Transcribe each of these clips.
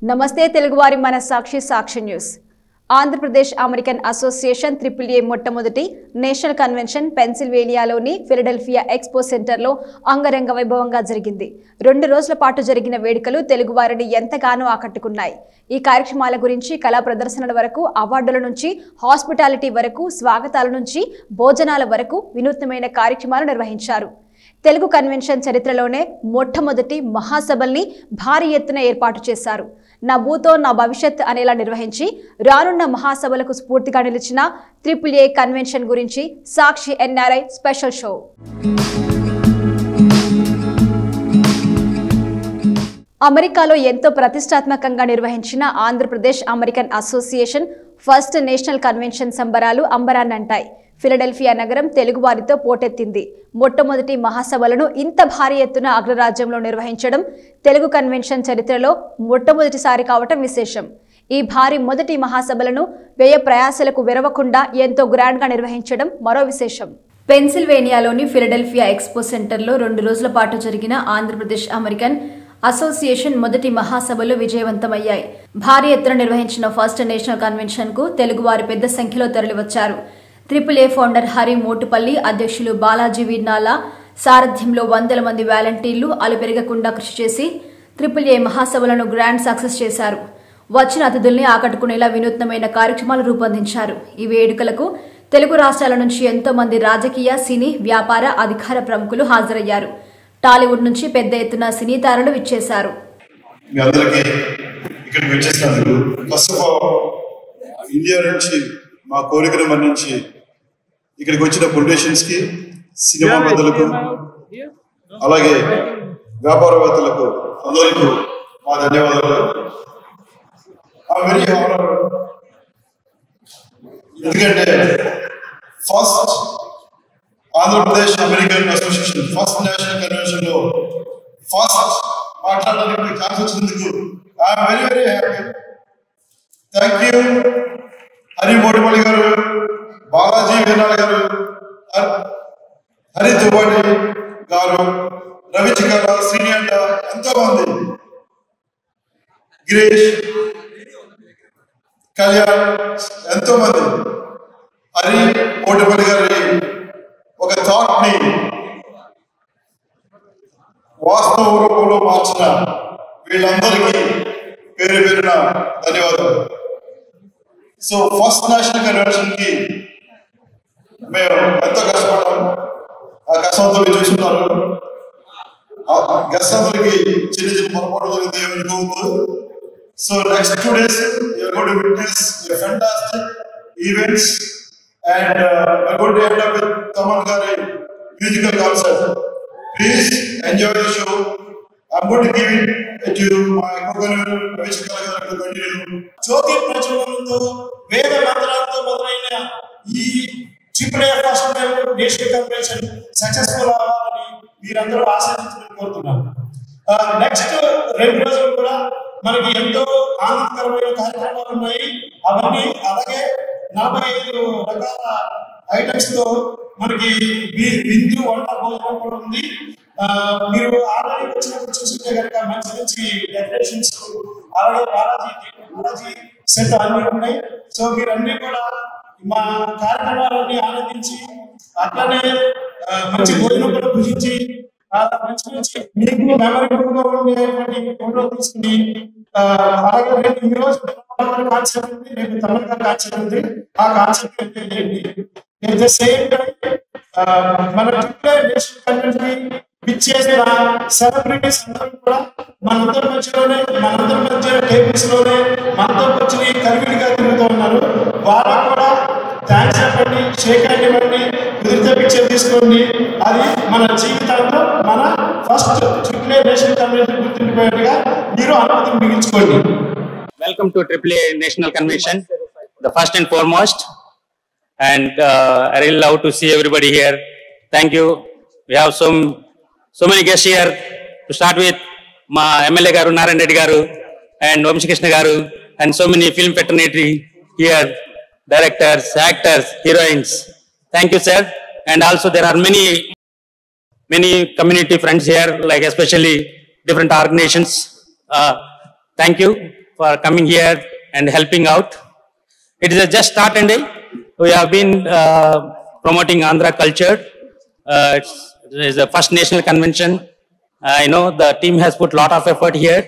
నమస్తే తెలుగువారి మన Sakshi news. Andhra Pradesh American association AAA మొట్టమొదటి నేషనల్ కన్వెన్షన్ పెన్సిల్వేనియాలోని ఫిలడెల్ఫియా ఎక్స్పో సెంటర్లో అంగరంగ వైభవంగా జరిగింది. 2 రోజుల పాటు జరిగిన వేడుకలు తెలుగువారిని ఎంతగానో ఆకట్టుకున్నాయి. ఈ కార్యక్రమాల గురించి కళా ప్రదర్శనల వరకు, అవార్డుల నుంచి హాస్పిటాలిటీ వరకు, స్వాగతాల నుంచి భోజనాల వరకు వినూత్నమైన కార్యక్రమాలు నిర్వహించారు. తెలుగు కన్వెన్షన్ చరిత్రలోనే మొట్టమొదటి మహాసభల్ని భారీ ఎత్తున ఏర్పాటు చేశారు. నా భూతో నా భవిష్యత్ అనేలా నిర్వహించి రానున్న మహాసభలకు స్ఫూర్తిగా నిలిచిన AAA కన్వెన్షన్ గురించి సాక్షి NRI స్పెషల్ షో. అమెరికాలో ఎంతో ప్రతిష్టాత్మకంగా నిర్వహించిన Andhra Pradesh American association first national convention సంబరాలు అంబరాన్నంటాయి. ఫిలడెల్ఫియా నగరం తెలుగువారితో పోటెత్తింది. మొట్టమొదటి మహాసభలను ఇంత భారీ ఎత్తున అగ్రరాజ్యంలో నిర్వహించడం తెలుగు కన్వెన్షన్ చరిత్రలో మొట్టమొదటిసారి కావటం విశేషం. ఈ భారీ మొదటి మహాసభలను వ్యయ ప్రయాసలకు విరవకుండా ఎంతో గ్రాండ్గా నిర్వహించడం మరో విశేషం. పెన్సిల్వేనియాలోని ఫిలడెల్ఫియా ఎక్స్పో సెంటర్లో 2 రోజుల పాటు జరిగిన ఆంధ్రప్రదేశ్ అమెరికన్ అసోసియేషన్ మొదటి మహాసభలు విజయవంతమయ్యాయి. భారీ ఎత్తున నిర్వహించిన ఫస్ట్ నేషనల్ కన్వెన్షన్ కు తెలుగువారు పెద్ద సంఖ్యలో తరలివచ్చారు. AAA ఫౌండర్ హరి మోటుపల్లి, అధ్యక్షులు బాలాజీ వీర్నాల సారథ్యంలో వందల మంది వాలంటీర్లు అలుపెరగకుండా కృషి చేసి AAA మహాసభలను గ్రాండ్ సక్సెస్ చేశారు. వచ్చిన అతిథుల్ని ఆకట్టుకునేలా వినూత్నమైన కార్యక్రమాలు రూపొందించారు. ఈ వేడుకలకు తెలుగు రాష్ట్రాల నుంచి ఎంతో మంది రాజకీయ, సినీ, వ్యాపార, అధికార ప్రముఖులు హాజరయ్యారు. టాలీవుడ్ నుంచి పెద్ద ఎత్తున సినీ తారలు విచ్చేశారు. మా కోరికను మన్నించి ఇక్కడికి వచ్చిన పొలిటీషియన్స్ కి, సినిమా పెద్దలకు, అలాగే వ్యాపారవేత్తలకు అందరికీ మా ధన్యవాదాలు. ఎందుకంటే first Andhra Pradesh American association first national convention లో ఫస్ట్ మాట్లాడడానికి ఛాన్స్ వచ్చినందుకు I'm very very happy. Thank you Hari Motupalli గారు, బాలాజీ వీర్నాల గారు, హరి తువ్వాడి గారు, రవి చికాల, శ్రీనియంట, ఎంతో మంది, గిరీష్, కళ్యాణ్, ఎంతో మంది హరి మోటుపల్లి గారి ఒక థాట్ ని వాస్తవ రూపంలో మార్చిన వీళ్ళందరికీ పేరు పేరున ధన్యవాదాలు. సో ఫస్ట్ నేషనల్ కన్వెన్షన్ కి మేము ఎంతో కష్టపడ్డాం. ఆ కష్టంతో మీరు చూస్తున్నారు. గెస్టులకి చిన్న చిన్న పొరపాటు జరిగితే ఏమనుకోవద్దు. So next 2 days you're going to witness a fantastic events and we're going to end up with Taman Gari musical concert. Please enjoy the show. I'm going to give it to my co-convener Ravi Chikala garu to continue. జ్యోతి ప్రజ్వలనంతో వేద మంత్రాలతో మొదలైన ఈ AAA first national convention successful అవ్వాలని మీరందరూ ఆశీర్వదించాలని కోరుతున్నాను. Next 2 రోజులు కూడా మనకి ఎంతో ఆనందకరమైన కార్యక్రమాలు ఉన్నాయి. అవన్నీ అలాగే 45 రకాల ఐటమ్స్ తో మనకి విందు, వంట, భోజనం కూడా ఉంది. మీరు ఆల్రెడీ వచ్చినప్పుడు చూస్తుంటే కనుక మంచి మంచి డెకరేషన్స్, అలాగే బాలాజీ సెట్ అన్ని ఉన్నాయి. సో మీరు అన్ని కూడా మా కార్యక్రమాలన్నీ ఆనందించి అట్లనే మంచి భోజనం కూడా భుజించి మంచి మంచి మీకు మెమరబుల్ గా ఉండేటువంటి ఫోటో తీసుకుని, అలాగే రేపు ఈ రోజు కాన్సెప్ట్ ఉంది, రేపు తమిళ కాన్సెప్ట్ ఉంది. ఆ కాన్సెప్ట్ ఏంటి ఎట్ ద సేమ్ టైం మన AAA నేషనల్ కన్వెన్షన్ పిచ్చేసిన సెలబ్రిటీస్ అందరూ కూడా మనందరి మధ్య టేబుల్స్ లోనే మనతో వచ్చి కలివిడిగా తిరుగుతూ ఉన్నారు. వాళ్ళకు కూడా థ్యాంక్స్ చెప్పండి, షేక్ హ్యాండ్ ఇవ్వండి, కుదిరితే పిక్చర్ తీసుకోండి. అది మన జీవితంలో మన ఫస్ట్ AAA నేషనల్ కన్వెన్షన్ గుర్తుండిపోయేట్టుగా మీరు అనుమతిని మిగిల్చుకోండి. Welcome to AAA National Convention, the first and foremost, and I really love to see everybody here. Thank you. We have so many guests here. To start with, my MLA garu Narayan Reddy garu and Vamshi Krishna garu, and so many film fraternity here, directors, actors, heroines. Thank you, sir. And also there are many many community friends here, like especially different organizations. Thank you for coming here and helping out. It is a just start and we have been promoting Andhra culture. It is the first national convention. I know the team has put a lot of effort here.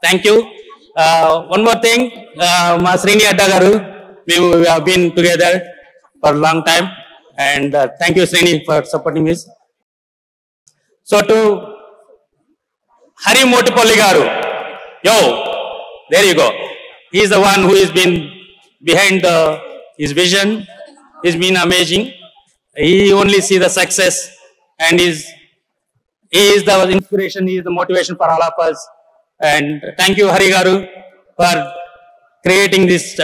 Thank you. One more thing, Ma Srini Adda garu, we have been together for a long time, and thank you Srini for supporting us. So to Hari Motupalli garu, yo, there you go. He is the one who has been behind his vision. He's been amazing. He only see the success, and he is the inspiration. He is the motivation for all of us. And thank you, Hari garu, for creating this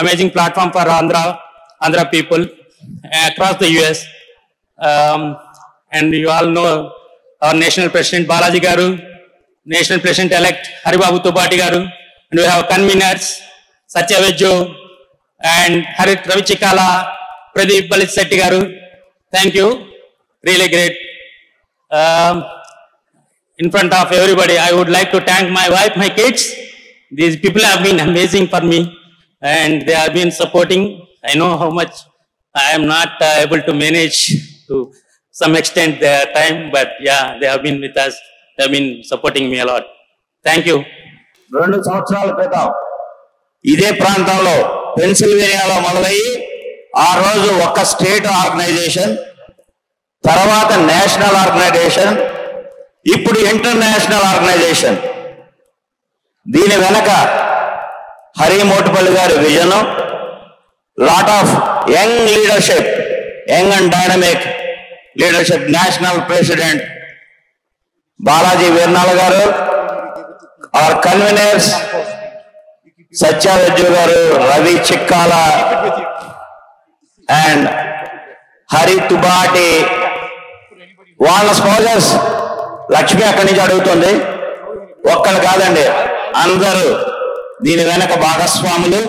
amazing platform for Andhra people across the US. And you all know our national president Balaji garu, national president elect Haribabu Tupati garu, and we have conveners Satya Vejju and Harit Ravichikala, Pradeep Balit Setti garu. Thank you, really great. In front of everybody, I would like to thank my wife, my kids. These people have been amazing for me, and they have been supporting. I know how much I am not able to manage to some extent their time, but yeah, they have been with us. They have been supporting me a lot. Thank you. 2 సంవత్సరాల క్రితం ఇదే ప్రాంతంలో పెన్సిల్వేనియాలో మొదలయ్యి ఆ రోజు ఒక state organisation, తర్వాత national organisation, ఇప్పుడు ఇంటర్నేషనల్ ఆర్గనైజేషన్. దీని వెనక హరి మోటుపల్లి గారి vision, lot of young leadership, young and dynamic leadership. National president Balaji Veernala గారు, our conveners Satya Vejju garu, Ravi Chikkala and Hari Tupati. వాళ్ళ స్పాన్సర్స్ లక్ష్మి అక్కడి నుంచి అడుగుతుంది. ఒక్కరు కాదండి, అందరూ దీని వెనక భాగస్వాములు.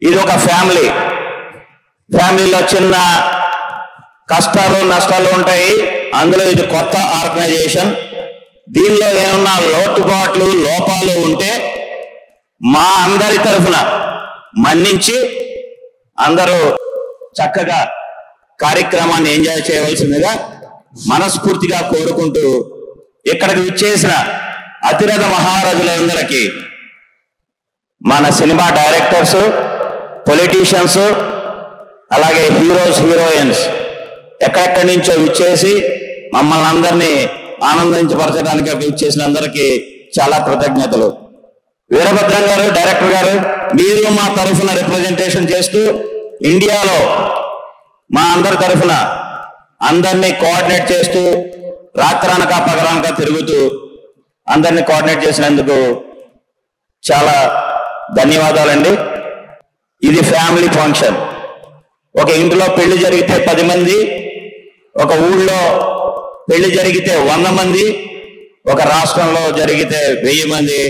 ఇది ఒక ఫ్యామిలీ. ఫ్యామిలీలో చిన్న కష్టాలు నష్టాలు ఉంటాయి. అందులో ఇది కొత్త ఆర్గనైజేషన్. దీనిలో ఏమన్నా లోటుపాట్లు లోపాలు ఉంటే మా అందరి తరఫున మన్నించి అందరూ చక్కగా కార్యక్రమాన్ని ఎంజాయ్ చేయవలసిందిగా మనస్ఫూర్తిగా కోరుకుంటూ, ఇక్కడికి విచ్చేసిన అతిరథ మహారాజులందరికీ, మన సినిమా డైరెక్టర్స్, పొలిటీషియన్స్, అలాగే హీరోస్, హీరోయిన్స్ ఎక్కడెక్కడి నుంచో విచ్చేసి మమ్మల్ని అందరినీ ఆనందించపరచడానికి విచ్చేసిన అందరికీ చాలా కృతజ్ఞతలు. వీరభద్రం గారు, డైరెక్టర్ గారు, మీరు మా తరఫున రిప్రజెంటేషన్ చేస్తూ ఇండియాలో మా అందరి తరఫున అందరినీ కోఆర్డినేట్ చేస్తూ రాత్రనక పగలనక తిరుగుతూ అందరినీ కోఆర్డినేట్ చేసినందుకు చాలా ధన్యవాదాలండి. ఇది ఫ్యామిలీ ఫంక్షన్. ఒక ఇంట్లో పెళ్లి జరిగితే 10 మంది, ఒక ఊళ్ళో పెళ్లి జరిగితే 100 మంది, ఒక రాష్ట్రంలో జరిగితే 1000 మంది.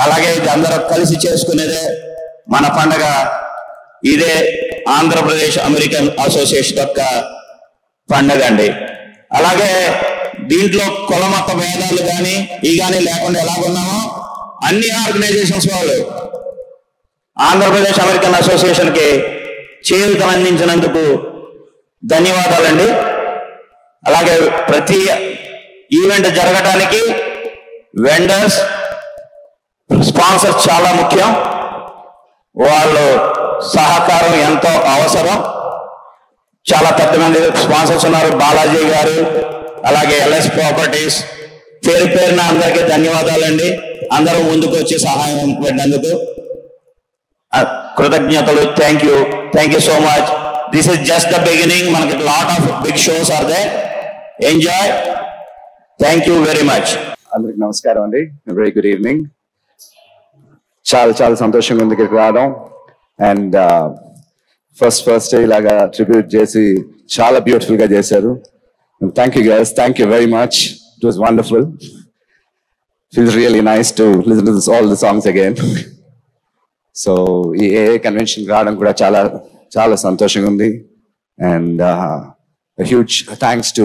అలాగే ఇది అందరూ కలిసి చేసుకునేదే మన పండగ. ఇదే ఆంధ్రప్రదేశ్ అమెరికన్ అసోసియేషన్ యొక్క పండగ అండి. అలాగే దీంట్లో కులమత భేదాలు కానీ లేకుండా ఎలాగున్నామో అన్ని ఆర్గనైజేషన్స్ వాళ్ళు ఆంధ్రప్రదేశ్ అమెరికన్ అసోసియేషన్ కి చేయూత అందించినందుకు ధన్యవాదాలండి. అలాగే ప్రతి ఈవెంట్ జరగడానికి వెండర్స్, స్పాన్సర్స్ చాలా ముఖ్యం. వాళ్ళు సహకారం ఎంతో అవసరం. చాలా పెద్ద మంది స్పాన్సర్స్ ఉన్నారు. బాలాజీ గారు, అలాగే ఎల్ఎస్ ప్రాపర్టీస్, పేరు పేరున అందరికీ ధన్యవాదాలండి. అందరూ ముందుకు వచ్చి సహాయం పెట్టినందుకు కృతజ్ఞతలు. Thank you so much. This is just the beginning. మనకి lot of big shows are they. Enjoy. Thank you very much. అందరికి నమస్కారం అండి. Very good evening. చాలా సంతోషంగా ఉంది ఇక్కడికి రావడం. అండ్ ఫస్ట్ ఇలాగా ట్రిబ్యూట్ చేసి చాలా బ్యూటిఫుల్ గా చేశారు. Thank you guys. Thank you very much. It was wonderful. Feels really nice to listen to all the songs again. So ఈ AA కన్వెన్షన్ రావడం కూడా చాలా సంతోషంగా ఉంది. And a huge thanks to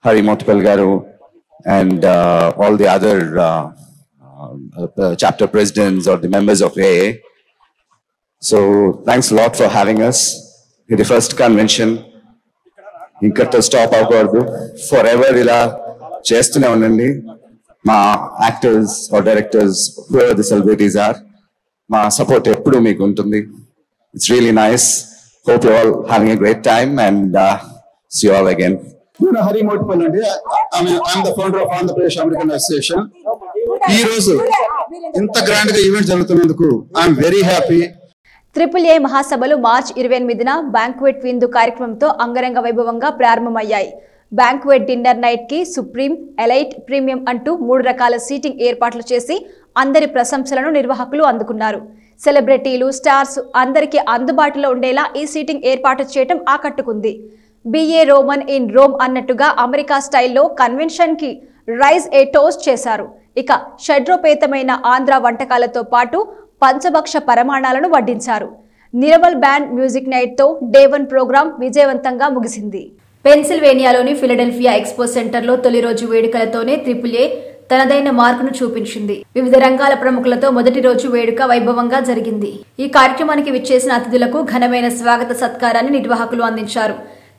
Hari Motupal Garu and all the other chapter presidents or the members of AA. So thanks a lot for having us in the first convention. Inka stop avvadu forever ila chestune undandi. Ma actors or directors, whoever the celebrities are, ma support eppudu meeku untundi. It's really nice. Hope you all having a great time and see you all again. నేను హరి మోటిపల్ అండి. I'm the founder of Andhra Pradesh American association. ఈ రోజు ఇంత grand గా event జరుగుతున్నందుకు I'm very happy. AAA మహాసభలు మార్చి 28న banquet విందు కార్యక్రమంతో అంగరంగ వైభవంగా ప్రారంభమయ్యాయి. బ్యాంక్వెట్ డిన్నర్ నైట్ కి సుప్రీం, ఎలైట్, ప్రీమియం అంటూ 3 రకాల సీటింగ్ ఏర్పాట్లు చేసి అందరి ప్రశంసలను నిర్వాహకులు అందుకున్నారు. సెలబ్రిటీలు, స్టార్స్ అందరికీ అందుబాటులో ఉండేలా ఈ సీటింగ్ ఏర్పాటు చేయడం ఆకట్టుకుంది. బిఏ రోమన్ ఇన్ రోమ్ అన్నట్టుగా అమెరికా స్టైల్లో కన్వెన్షన్ కి రైజ్ ఏ టోస్ట్ చేశారు. ఇక షడ్రోపేతమైన ఆంధ్ర వంటకాలతో పాటు పంచభక్ష పరమాణాలను వడ్డించారు. నిరవల్ బ్యాండ్ మ్యూజిక్ నైట్ తో డే 1 ప్రోగ్రాం విజయవంతంగా ముగిసింది. పెన్సిల్వేనియాలోని ఫిలడెల్ఫియా ఎక్స్పో సెంటర్లో తొలి రోజు వేడుకలతోనే AAA తనదైన మార్కును చూపించింది. వివిధ రంగాల ప్రముఖులతో మొదటి రోజు వేడుక వైభవంగా జరిగింది. ఈ కార్యక్రమానికి విచ్చేసిన అతిథులకు ఘనమైన స్వాగత సత్కారాన్ని నిర్వాహకులు అందించారు.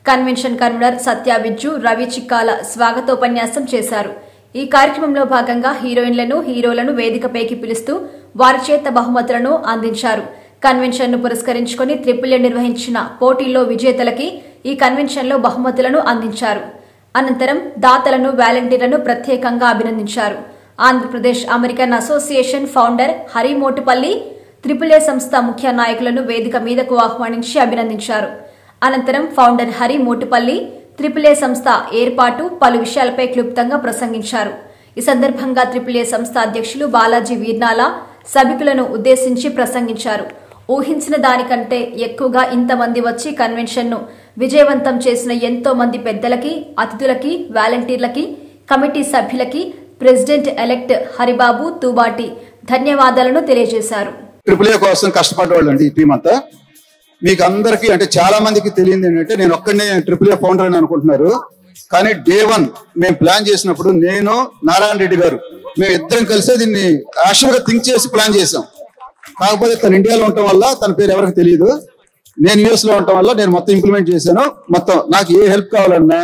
కన్వెన్షన్ కన్వీనర్ సత్య విజ్జు, రవి చిక్కాల స్వాగతోపన్యాసం చేశారు. ఈ కార్యక్రమంలో భాగంగా హీరోయిన్లను, హీరోలను వేదికపైకి పిలుస్తూ వారి చేత బహుమతులను అందించారు. కన్వెన్షన్ ను పురస్కరించుకుని AAA నిర్వహించిన పోటీల్లో విజేతలకి ఈ కన్వెన్షన్ లో బహుమతులను అందించారు. అనంతరం దాతలను, వాలంటీర్లను ప్రత్యేకంగా అభినందించారు. Andhra Pradesh American association founder Hari Motupalli AAA సంస్థ ముఖ్య నాయకులను వేదిక మీదకు ఆహ్వానించి అభినందించారు. అనంతరం ఫౌండర్ హరి మోటుపల్లి AAA సంస్థ ఏర్పాటు, పలు విషయాలపై క్లుప్తంగా ప్రసంగించారు. ఈ సందర్భంగా AAA సంస్థ అధ్యక్షులు బాలాజీ వీర్నాల సభికులను ఉద్దేశించి ప్రసంగించారు. ఊహించిన దానికంటే ఎక్కువగా ఇంతమంది వచ్చి కన్వెన్షన్ ను విజయవంతం చేసిన ఎంతో మంది పెద్దలకి, అతిథులకి, వాలంటీర్లకి, కమిటీ సభ్యులకి ప్రెసిడెంట్ ఎలెక్ట్ హరిబాబు తూబాటి ధన్యవాదాలను తెలియజేశారు. AAA కోసం కష్టపడ్డవాళ్ళు అండి ఈ టీం అంతా. మీకు అందరికీ అంటే చాలా మందికి తెలియదు ఏంటంటే నేను ఒక్కడనే AAA ఫౌండర్ అని అనుకుంటున్నారు. కానీ డే 1 మేము ప్లాన్ చేసినప్పుడు నేను, నారాయణ రెడ్డి గారు, మేము ఇద్దరం కలిసే దీన్ని యాక్చువల్ గా థింక్ చేసి ప్లాన్ చేసాం. కాకపోతే తను ఇండియాలో ఉండటం వల్ల తన పేరు ఎవరికి తెలియదు, నేను యుఎస్ లో ఉండటం వల్ల నేను మొత్తం ఇంప్లిమెంట్ చేశాను. మొత్తం నాకు ఏ హెల్ప్ కావాలన్నా,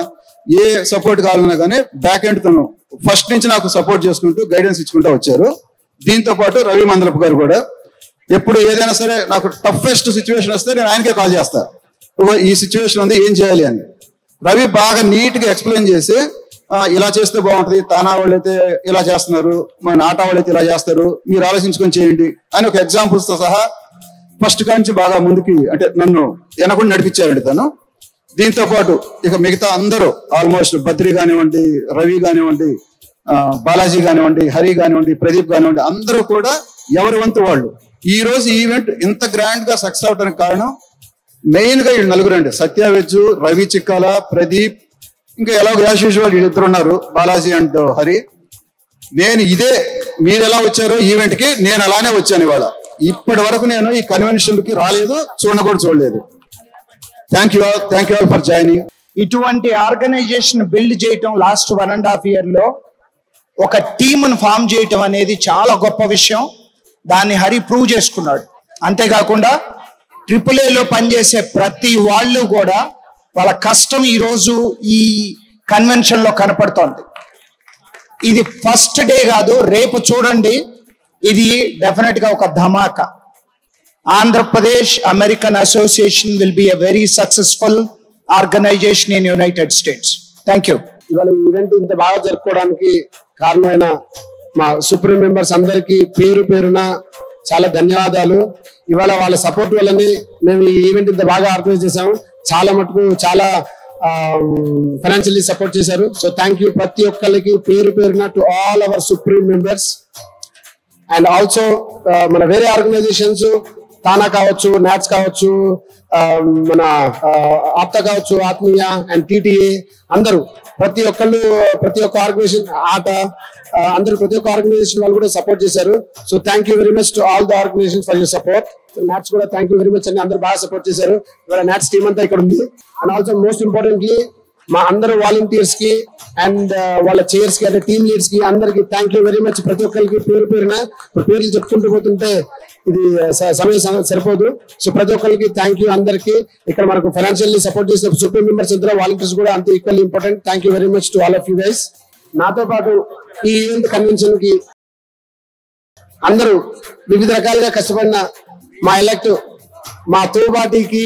ఏ సపోర్ట్ కావాలన్నా కానీ బ్యాక్ ఎండ్ తను ఫస్ట్ నుంచి నాకు సపోర్ట్ చేసుకుంటూ గైడెన్స్ ఇచ్చుకుంటూ వచ్చారు. దీంతో పాటు రవి మందలపు గారు కూడా ఎప్పుడు ఏదైనా సరే నాకు టఫెస్ట్ సిచ్యువేషన్ వస్తే నేను ఆయనకే కాల్ చేస్తా, ఈ సిచ్యువేషన్ ఉంది ఏం చేయాలి అని. రవి బాగా నీట్ గా ఎక్స్ప్లెయిన్ చేసి ఇలా చేస్తే బాగుంటుంది, తానా వాళ్ళైతే ఇలా చేస్తున్నారు, మన నాటా వాళ్ళైతే ఇలా చేస్తారు, మీరు ఆలోచించుకొని చేయండి అని ఒక ఎగ్జాంపుల్స్ తో సహా ఫస్ట్ కాంచి బాగా ముందుకి అంటే నన్ను వెనకుండా నడిపించారండి తను. దీంతో పాటు ఇక మిగతా అందరూ ఆల్మోస్ట్ బద్రి కానివ్వండి, రవి కానివ్వండి, బాలాజీ కానివ్వండి, హరి కానివ్వండి, ప్రదీప్ కానివ్వండి, అందరూ కూడా ఎవరి వంతు వాళ్ళు ఈ రోజు ఈవెంట్ ఇంత గ్రాండ్ గా సక్సెస్ అవడానికి కారణం మెయిన్ గా వీళ్ళు నలుగురు అండి. సత్య వెజ్జు, రవి చిక్కాల, ప్రదీప్, ఇంకా ఎలాగో యాజ్ యూజువల్ వీళ్ళిద్దరు ఉన్నారు, బాలాజీ అండ్ హరి. నేను ఇదే మీరు ఎలా వచ్చారో ఈవెంట్ కి నేను అలానే వచ్చాను ఇవాళ. ఇప్పటి వరకు నేను ఈ కన్వెన్షన్ కి రాలేదు, చూడలేదు. Thank you all for joining. ఇటువంటి ఆర్గనైజేషన్ బిల్డ్ చేయటం లాస్ట్ 1.5 year లో ఒక టీమ్ను ఫామ్ చేయటం అనేది చాలా గొప్ప విషయం. దాన్ని హరి ప్రూవ్ చేసుకున్నాడు. అంతేకాకుండా AAAలో పనిచేసే ప్రతి వాళ్ళు కూడా వాళ్ళ కష్టం ఈరోజు ఈ కన్వెన్షన్ లో కనపడుతోంది. ఇది ఫస్ట్ డే కాదు, రేపు చూడండి, ఇది డెఫినెట్ గా ఒక ధమాకా. Andhra Pradesh American association will be a very successful organisation in United States. Thank you. ఇవాళ ఈవెంట్ ఇంత బాగా జరుపుకోవడానికి కారణమైన మా సుప్రీం మెంబర్స్ అందరికీ పేరు పేరున చాలా ధన్యవాదాలు. ఇవాళ వాళ్ళ సపోర్ట్ వల్లనే మేము ఈ ఈవెంట్ ఇంత బాగా ఆర్గనైజ్ చేసాము. చాలా మటుకు చాలా ఫైనాన్షియల్లీ సపోర్ట్ చేశారు. సో థ్యాంక్ యూ ప్రతి ఒక్కరికి పేరు పేరున to all our supreme members. And also మన వేరే ఆర్గనైజేషన్స్ తానా కావచ్చు, నాట్స్ కావచ్చు, మన ఆప్తా కావచ్చు, ఆత్మీయ అండ్ టీటీఏ అందరూ ప్రతి ఒక్క ఆర్గనైజేషన్ ఆట అందరూ ప్రతి ఒక్క ఆర్గనైజేషన్ వాళ్ళు కూడా సపోర్ట్ చేశారు. So thank you very much to all the organization for your support. NATS కూడా థ్యాంక్ యూ వెరీ మచ్ అని అందరూ బాగా సపోర్ట్ చేశారు. ఇవాళ నాట్స్ టీమ్ అంతా ఇక్కడ ఉంది. అండ్ ఆల్సో మోస్ట్ ఇంపార్టెంట్లీ మా అందరు వాలంటీర్స్ కి అండ్ వాళ్ళ చైర్స్ కి అంటే టీమ్ లీడ్స్ కి అందరికి థ్యాంక్ యూ వెరీ మచ్. ప్రతి ఒక్కరికి పేరు పేరున పేర్లు చెప్పుకుంటూ పోతుంటే ఇది సమయం సరిపోదు. సో ప్రతి ఒక్కరికి థ్యాంక్ యూ. అందరికి ఇక్కడ మనకు ఫైనాన్షియల్లీ సపోర్ట్ చేసిన సూపర్ మెంబర్స్ ఇద్దరు వాలంటీర్స్ కూడా అంత equally important. Thank you very much to all of you guys. నాతో పాటు ఈ ఈవెంట్ కన్వెన్షన్ కి అందరూ వివిధ రకాలుగా కష్టపడిన మా ఎలక్ట్, మా తోబాటికి,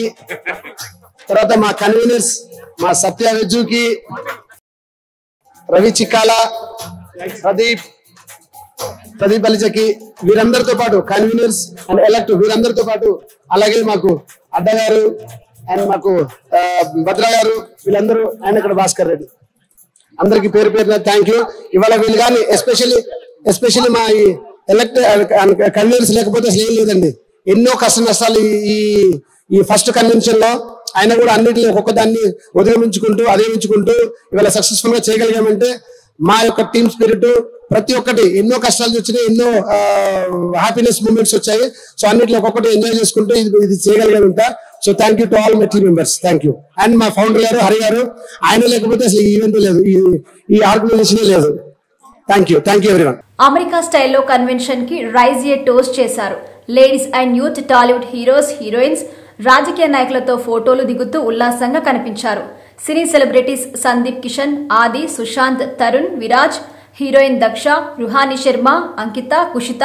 తర్వాత మా కన్వీనర్స్, మా సత్య వెజ్జుకి, రవి చిక్కాల, ప్రదీప్ అలిచకి, వీరందరితో పాటు కన్వీనర్స్ అండ్ ఎలక్ట్ వీరందరితో పాటు అలాగే మాకు అడ్డ గారు అండ్ మాకు భద్ర గారు, వీళ్ళందరూ అండ్ ఇక్కడ భాస్కర్ రెడ్డి, అందరికి పేరు పేరున థ్యాంక్ యూ. ఇవాళ వీళ్ళు కానీ ఎస్పెషల్లీ మా ఈ ఎలక్ట్ కన్వీనర్స్ లేకపోతే అసలు ఏం లేదండి. ఎన్నో కష్ట నష్టాలు ఈ ఫస్ట్ కన్వెన్షన్ లో ఆయన కూడా అన్నింటినీ ఒక్కొక్క దాన్ని అధిగమించుకుంటూ ఇవాళ సక్సెస్ఫుల్ గా చేయగలిగామంటే మా యొక్క టీమ్ స్పిరిట్ ప్రతి ఒక్కటి ఎన్నో కష్టాలు వచ్చినాయి, ఎన్నో హ్యాపీనెస్ మూమెంట్స్ వచ్చాయి. సో అన్నింటిలో ఒక్కొక్కటి ఎంజాయ్ చేసుకుంటూ ఇది చేయగలిగామంట. So thank you to all my team members. Thank you. And మా ఫౌండర్ గారు హరి గారు, ఆయన లేకపోతే అసలు ఈ ఈవెంట్ లేదు, ఈ ఆర్గనైజేషన్ లేదు. Thank you everyone. అమెరికా స్టైల్లో కన్వెన్షన్ కి రైజ్ ఏ టోస్ట్ చేశారు. Ladies and youth, Tollywood heroes, heroines, రాజకీయ నాయకులతో ఫోటోలు దిగుతూ ఉల్లాసంగా కనిపించారు. సినీ సెలబ్రిటీస్ సందీప్ కిషన్, ఆది, సుశాంత్, తరుణ్, విరాజ్, హీరోయిన్ దక్ష, రుహాని శర్మ, అంకిత, కుషిత,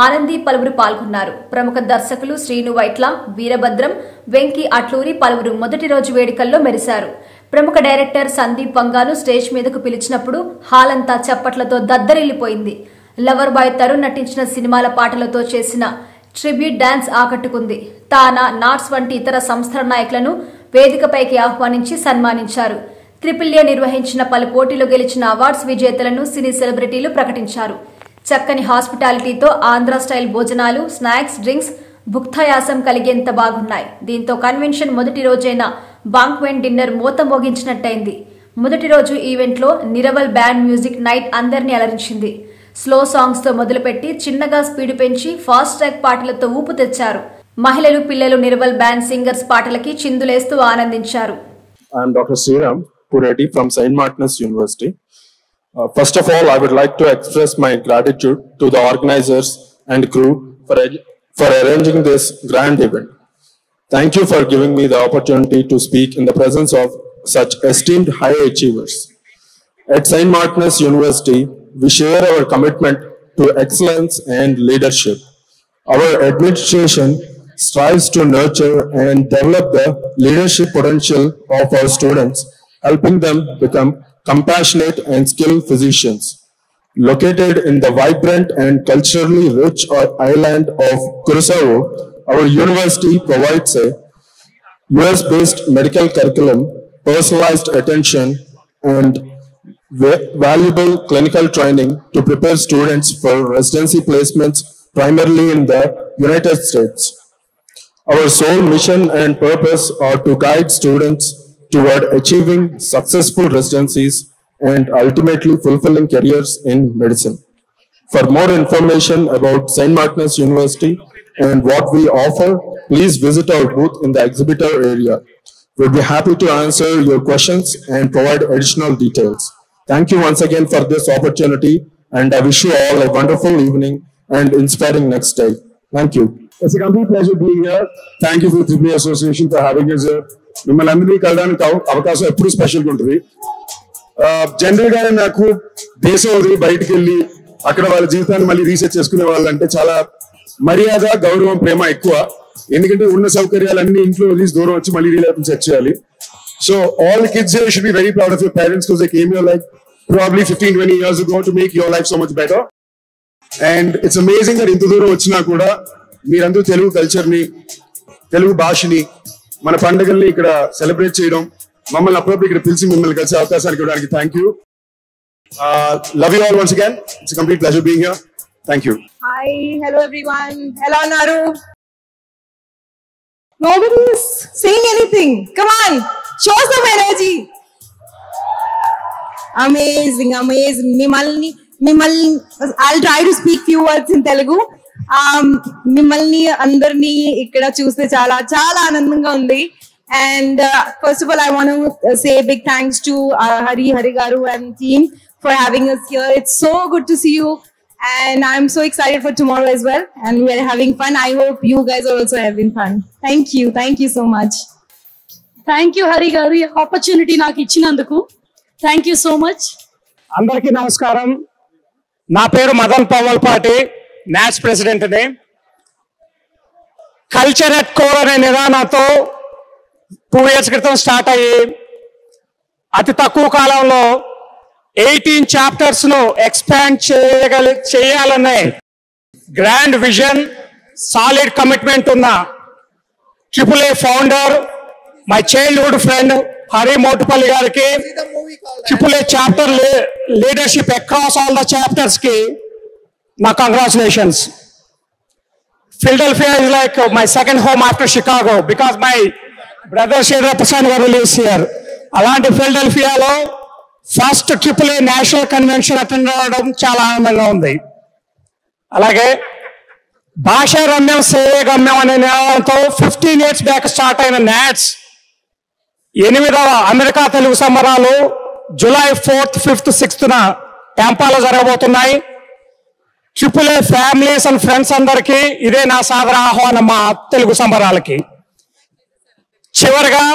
ఆనంది పలువురు పాల్గొన్నారు. ప్రముఖ దర్శకులు శ్రీను వైట్ల, వీరభద్రం, వెంకీ అట్లూరి పలువురు మొదటి రోజు వేడుకల్లో మెరిశారు. ప్రముఖ డైరెక్టర్ సందీప్ వంగాను స్టేజ్ మీదకు పిలిచినప్పుడు హాల్ అంతా చప్పట్లతో దద్దరిల్లిపోయింది. లవర్ బాయ్ తరుణ్ నటించిన సినిమాల పాటలతో చేసిన ట్రిబ్యూట్ డాన్స్ ఆకట్టుకుంది. తానా, నాట్స్ వంటి ఇతర సంస్థల నాయకులను వేదికపైకి ఆహ్వానించి సన్మానించారు. AAA నిర్వహించిన పలు పోటీలో గెలిచిన అవార్డ్స్ విజేతలను సినీ సెలబ్రిటీలు ప్రకటించారు. చక్కని హాస్పిటాలిటీతో ఆంధ్ర స్టైల్ భోజనాలు, స్నాక్స్, డ్రింక్స్ భుక్తాయాసం కలిగేంత బాగున్నాయి. దీంతో కన్వెన్షన్ మొదటి రోజైన బాంక్వెట్ డిన్నర్ మోత మోగించినట్టయింది. మొదటి రోజు ఈవెంట్లో నిరవల్ బ్యాండ్ మ్యూజిక్ నైట్ అందరినీ అలరించింది. స్లో సాంగ్స్ తో మొదలుపెట్టి చిన్నగా స్పీడ్ పెంచి ఫాస్ట్ ట్రాక్ పాటలతో ఊపు తెచ్చారు. మహిళలు, పిల్లలు నిరవల్ బ్యాండ్ సింగర్స్ పాటలకి చిందులేస్తూ ఆనందించారు. I am Dr. Sriram Pureti from St. Martin's University. First of all, I would like to express my gratitude to the organizers and crew for arranging this grand event. Thank you for giving me the opportunity to speak in the presence of such esteemed high achievers. At St. Martin's University, we share our commitment to excellence and leadership. Our administration strives to nurture and develop the leadership potential of our students, helping them become compassionate and skilled physicians. Located in the vibrant and culturally rich island of Curaçao, our university provides a US-based medical curriculum, personalized attention, and valuable clinical training to prepare students for residency placements primarily in the United States. Our sole mission and purpose are to guide students toward achieving successful residencies and ultimately fulfilling careers in medicine. For more information about St. Martin's University and what we offer, please visit our booth in the exhibitor area. We'll be happy to answer your questions and provide additional details. Thank you once again for this opportunity, and I wish you all a wonderful evening and inspiring next day. Thank you. It's a complete pleasure being here. Thank you for the AAA Association for having us here. మిమ్మల్ని అందరినీ కలడానికి అవకాశం ఎప్పుడు స్పెషల్గా ఉంటుంది. General గా నాకు దేశం వదిలి బయటికి వెళ్ళి అక్కడ వాళ్ళ జీవితాన్ని మళ్ళీ రీసెర్చ్ చేసుకునే వాళ్ళంటే చాలా మర్యాద, గౌరవం, ప్రేమ ఎక్కువ. ఎందుకంటే ఉన్న సౌకర్యాలన్నీ ఇంట్లో వదిలి దూరం వచ్చి మళ్ళీ రీసెర్చ్ చేయాలి. So all the kids here should be very proud of your parents because they came here like probably 15-20 years ago to make your life so much better. And it's amazing that ఇంత దూరం వచ్చినా కూడా మీరందరూ తెలుగు కల్చర్ని, తెలుగు భాషని, మన పండుగల్ని ఇక్కడ celebrate చేయడం, మమ్మల్ని అప్పుడప్పుడు ఇక్కడ పిలిచి మిమ్మల్ని కలిసే అవకాశానికి ఇవ్వడానికి thank you. Love you all once again. It's complete pleasure being here. Thank you. Hi, hello everyone. ఎలా ఉన్నారు? Nobody is saying anything. Come on, show some energy. Amazing. I'll try to speak few words in Telugu. మిమ్మల్ని అందరినీ ఇక్కడ చూస్తే చాలా చాలా ఆనందంగా ఉంది. And first of all, I want to say a big thanks to Hari Garu and team for having us here. It's so good to see you, and I'm so excited for tomorrow as well. And we're having fun. I hope you guys are also having fun. Thank you so much. Thank you, Hari Garu, opportunity నాకు ఇచ్చినందుకు. Thank you so much. అందరికీ నమస్కారం. నా పేరు Madan పవల్పాటి, NATS president ని. Culture at core అనే నిదానంతో 2 years క్రితం start అయ్యి అతి తక్కువ కాలంలో 18 chapters ను ఎక్స్పాండ్ చేయాలనే గ్రాండ్ విజన్, సాలిడ్ కమిట్మెంట్ ఉన్న AAA founder, my childhood friend Hari Motupalli గారికి, AAA chapter leadership across all the chapters కి నా congratulations. Philadelphia is like my second home after Chicago because my brother Sridhar Prasad garu lives here. అలాంటి ఫిలడెల్ఫియాలో first AAA national convention attend అవ్వడం చాలా ఆనందంగా ఉంది. అలాగే భాషా రమ్యం సేవే గమ్యం అనే నినాదంతో 15 years బ్యాక్ స్టార్ట్ అయిన NATS 8వ అమెరికా తెలుగు సంబరాలు July 4th, 5th, 6th టెంపాలో జరగబోతున్నాయి. AAA ఫ్యామిలీస్ అండ్ ఫ్రెండ్స్ అందరికీ ఇదే నా సాదర ఆహ్వానం మా తెలుగు సంబరాలకి. చివరిగా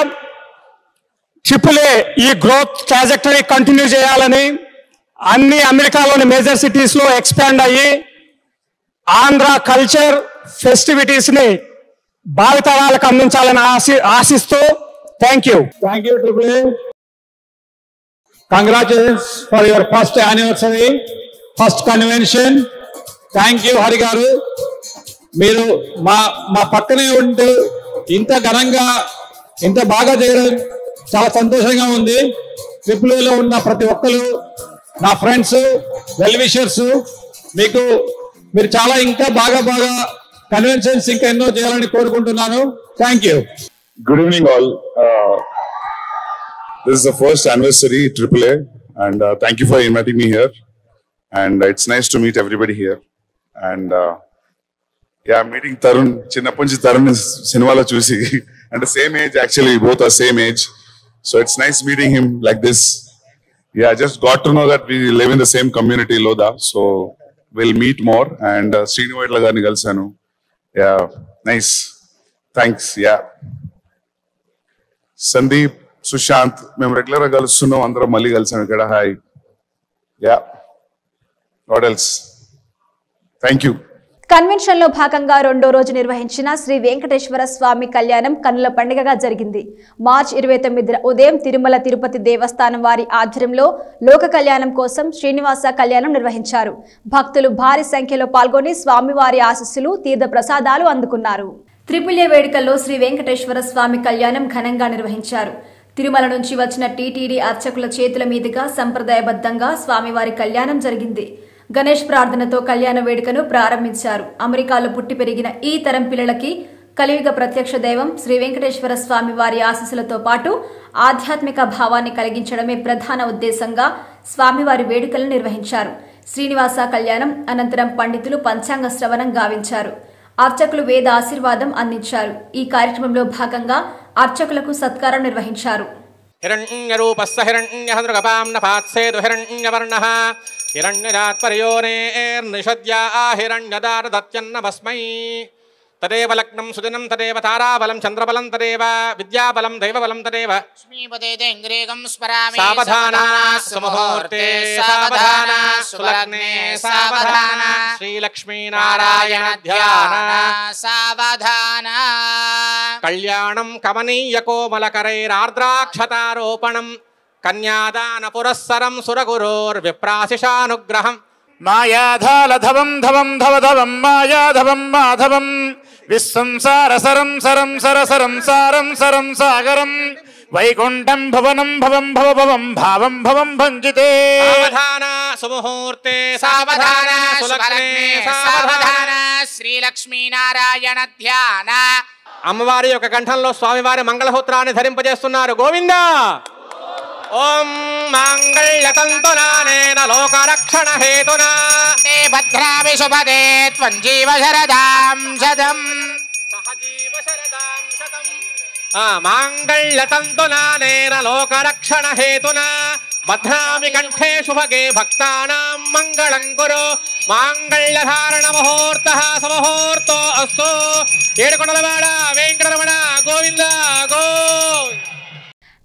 AAA ఈ గ్రోత్ ట్రాజెక్టరీ కంటిన్యూ చేయాలని, అన్ని అమెరికాలోని మేజర్ సిటీస్ లో ఎక్స్పాండ్ అయ్యి ఆంధ్ర కల్చర్ ఫెస్టివిటీస్ ని భావితరాలకు అందించాలని ఆశిస్తూ thank you. AAA. Congratulations for your first anniversary, first convention. Thank you Hari గారు. మీరు మా పక్కనే ఉంటూ ఇంత ఘనంగా ఇంత బాగా చేయడం చాలా సంతోషంగా ఉంది. AAAలో ఉన్న ప్రతి ఒక్కరు నా ఫ్రెండ్స్, వెల్ విషర్స్, మీరు చాలా ఇంకా బాగా కన్వెన్షన్స్ ఇంకా ఎన్నో చేయాలని కోరుకుంటున్నాను. Thank you. Good evening all. This is the first anniversary AAA and thank you for inviting me here. And it's nice to meet everybody here. And yeah, meeting Tarun, Chinnapunji Tarun is cinema chusi, and the same age actually, both are same age. So it's nice meeting him like this. Yeah, I just got to know that we live in the same community, Lodha. So we'll meet more. And Srinu Garni kalsanu. Yeah, nice. Thanks. Yeah. Sandeep, Sushant, మేము regular గా కలుస్తున్నాం, అందరం మళ్ళీ కలిసాం ఇక్కడ. Hi. Yeah, what else? Thank you. Convention లో భాగంగా 2వ రోజు నిర్వహించిన శ్రీ వెంకటేశ్వర స్వామి కళ్యాణం కన్నుల పండుగగా జరిగింది. మార్చి 29 ఉదయం తిరుమల తిరుపతి దేవస్థానం వారి ఆధ్వర్యంలో లోక కళ్యాణం కోసం శ్రీనివాస కళ్యాణం నిర్వహించారు. భక్తులు భారీ సంఖ్యలో పాల్గొని స్వామివారి ఆశీస్సులు, తీర్థ ప్రసాదాలు అందుకున్నారు. AAA వేడుకల్లో శ్రీ వెంకటేశ్వర స్వామి కళ్యాణం ఘనంగా నిర్వహించారు. తిరుమల నుంచి వచ్చిన టీటీడీ అర్చకుల చేతుల మీదుగా సంప్రదాయబద్ధంగా స్వామివారి కళ్యాణం జరిగింది. గణేష్ ప్రార్థనతో కళ్యాణ వేడుకను ప్రారంభించారు. అమెరికాలో పుట్టి పెరిగిన ఈ తరం పిల్లలకి కలియుగ ప్రత్యక్ష దైవం శ్రీ వెంకటేశ్వర స్వామి వారి ఆశీస్సులతో పాటు ఆధ్యాత్మిక భావాన్ని కలిగించడమే ప్రధాన ఉద్దేశంగా స్వామివారి వేడుకలను నిర్వహించారు. శ్రీనివాస కళ్యాణం అనంతరం పండితులు పంచాంగ శ్రవణం గావించారు. అర్చకులు వేద ఆశీర్వాదం అందించారు. ఈ కార్యక్రమంలో భాగంగా అర్చకులకు సత్కారం నిర్వహించారు. హిరణ్యరూపస్స హిరణ్యహంద్రగపాంనపాత్సేదు హిరణ్యవర్ణః హిరణ్యరాత్పర్యోనేర్నిషద్యా హిరణ్యదారదత్యన్నమస్మై తదేవ లగ్నం సుదినం తదేవ తారాబలం చంద్రబలం తదేవ విద్యాబలం దైవబలం తదేవ స్మీపదేంద్రేగం స్మరామి సావధానా సుముహూర్తే సావధానా సులగ్నే సావధానా శ్రీలక్ష్మీనారాయణ ధ్యాన సావధానా కళ్యాణం కమనీయ కోమలకరైరార్ద్రాక్షతారోపణం కన్యాదాన పురస్సరం సురగురోర్విప్రాశిషానుగ్రహం మాయాధాలధవం ధవం ధవధవం మాయాధవం మాధవం విస్సంసార సరం సరం సరసరం సారం సరం సాగరం వైకుంఠం భవనం భవం భవభవం భావం భవం భంజితే సావధాన సుముహూర్తే సావధాన సులగ్నే సావధాన శ్రీలక్ష్మీనారాయణ ధ్యాన. అమ్మవారి యొక్క కంఠంలో స్వామివారి మంగళసూత్రాన్ని ధరింపజేస్తున్నారు. గోవిందా. ఓం మాంగళ్యతంతునానేన లోకరక్షణ హేతునా భద్రామి శుభదే త్వం జీవ శరదాం శతం సహజీవ శరదాం శతం మాంగళ్యతంతునానేన లోకరక్షణ హేతునా బధ్నామి కంఠే శుభగే భక్తానాం మంగళం కురు మాంగళ్యధారణ ముహూర్తః సమహూర్తో అస్తు. ఏడుకొండలవాడ వెంకటరమణ గోవింద గోవింద.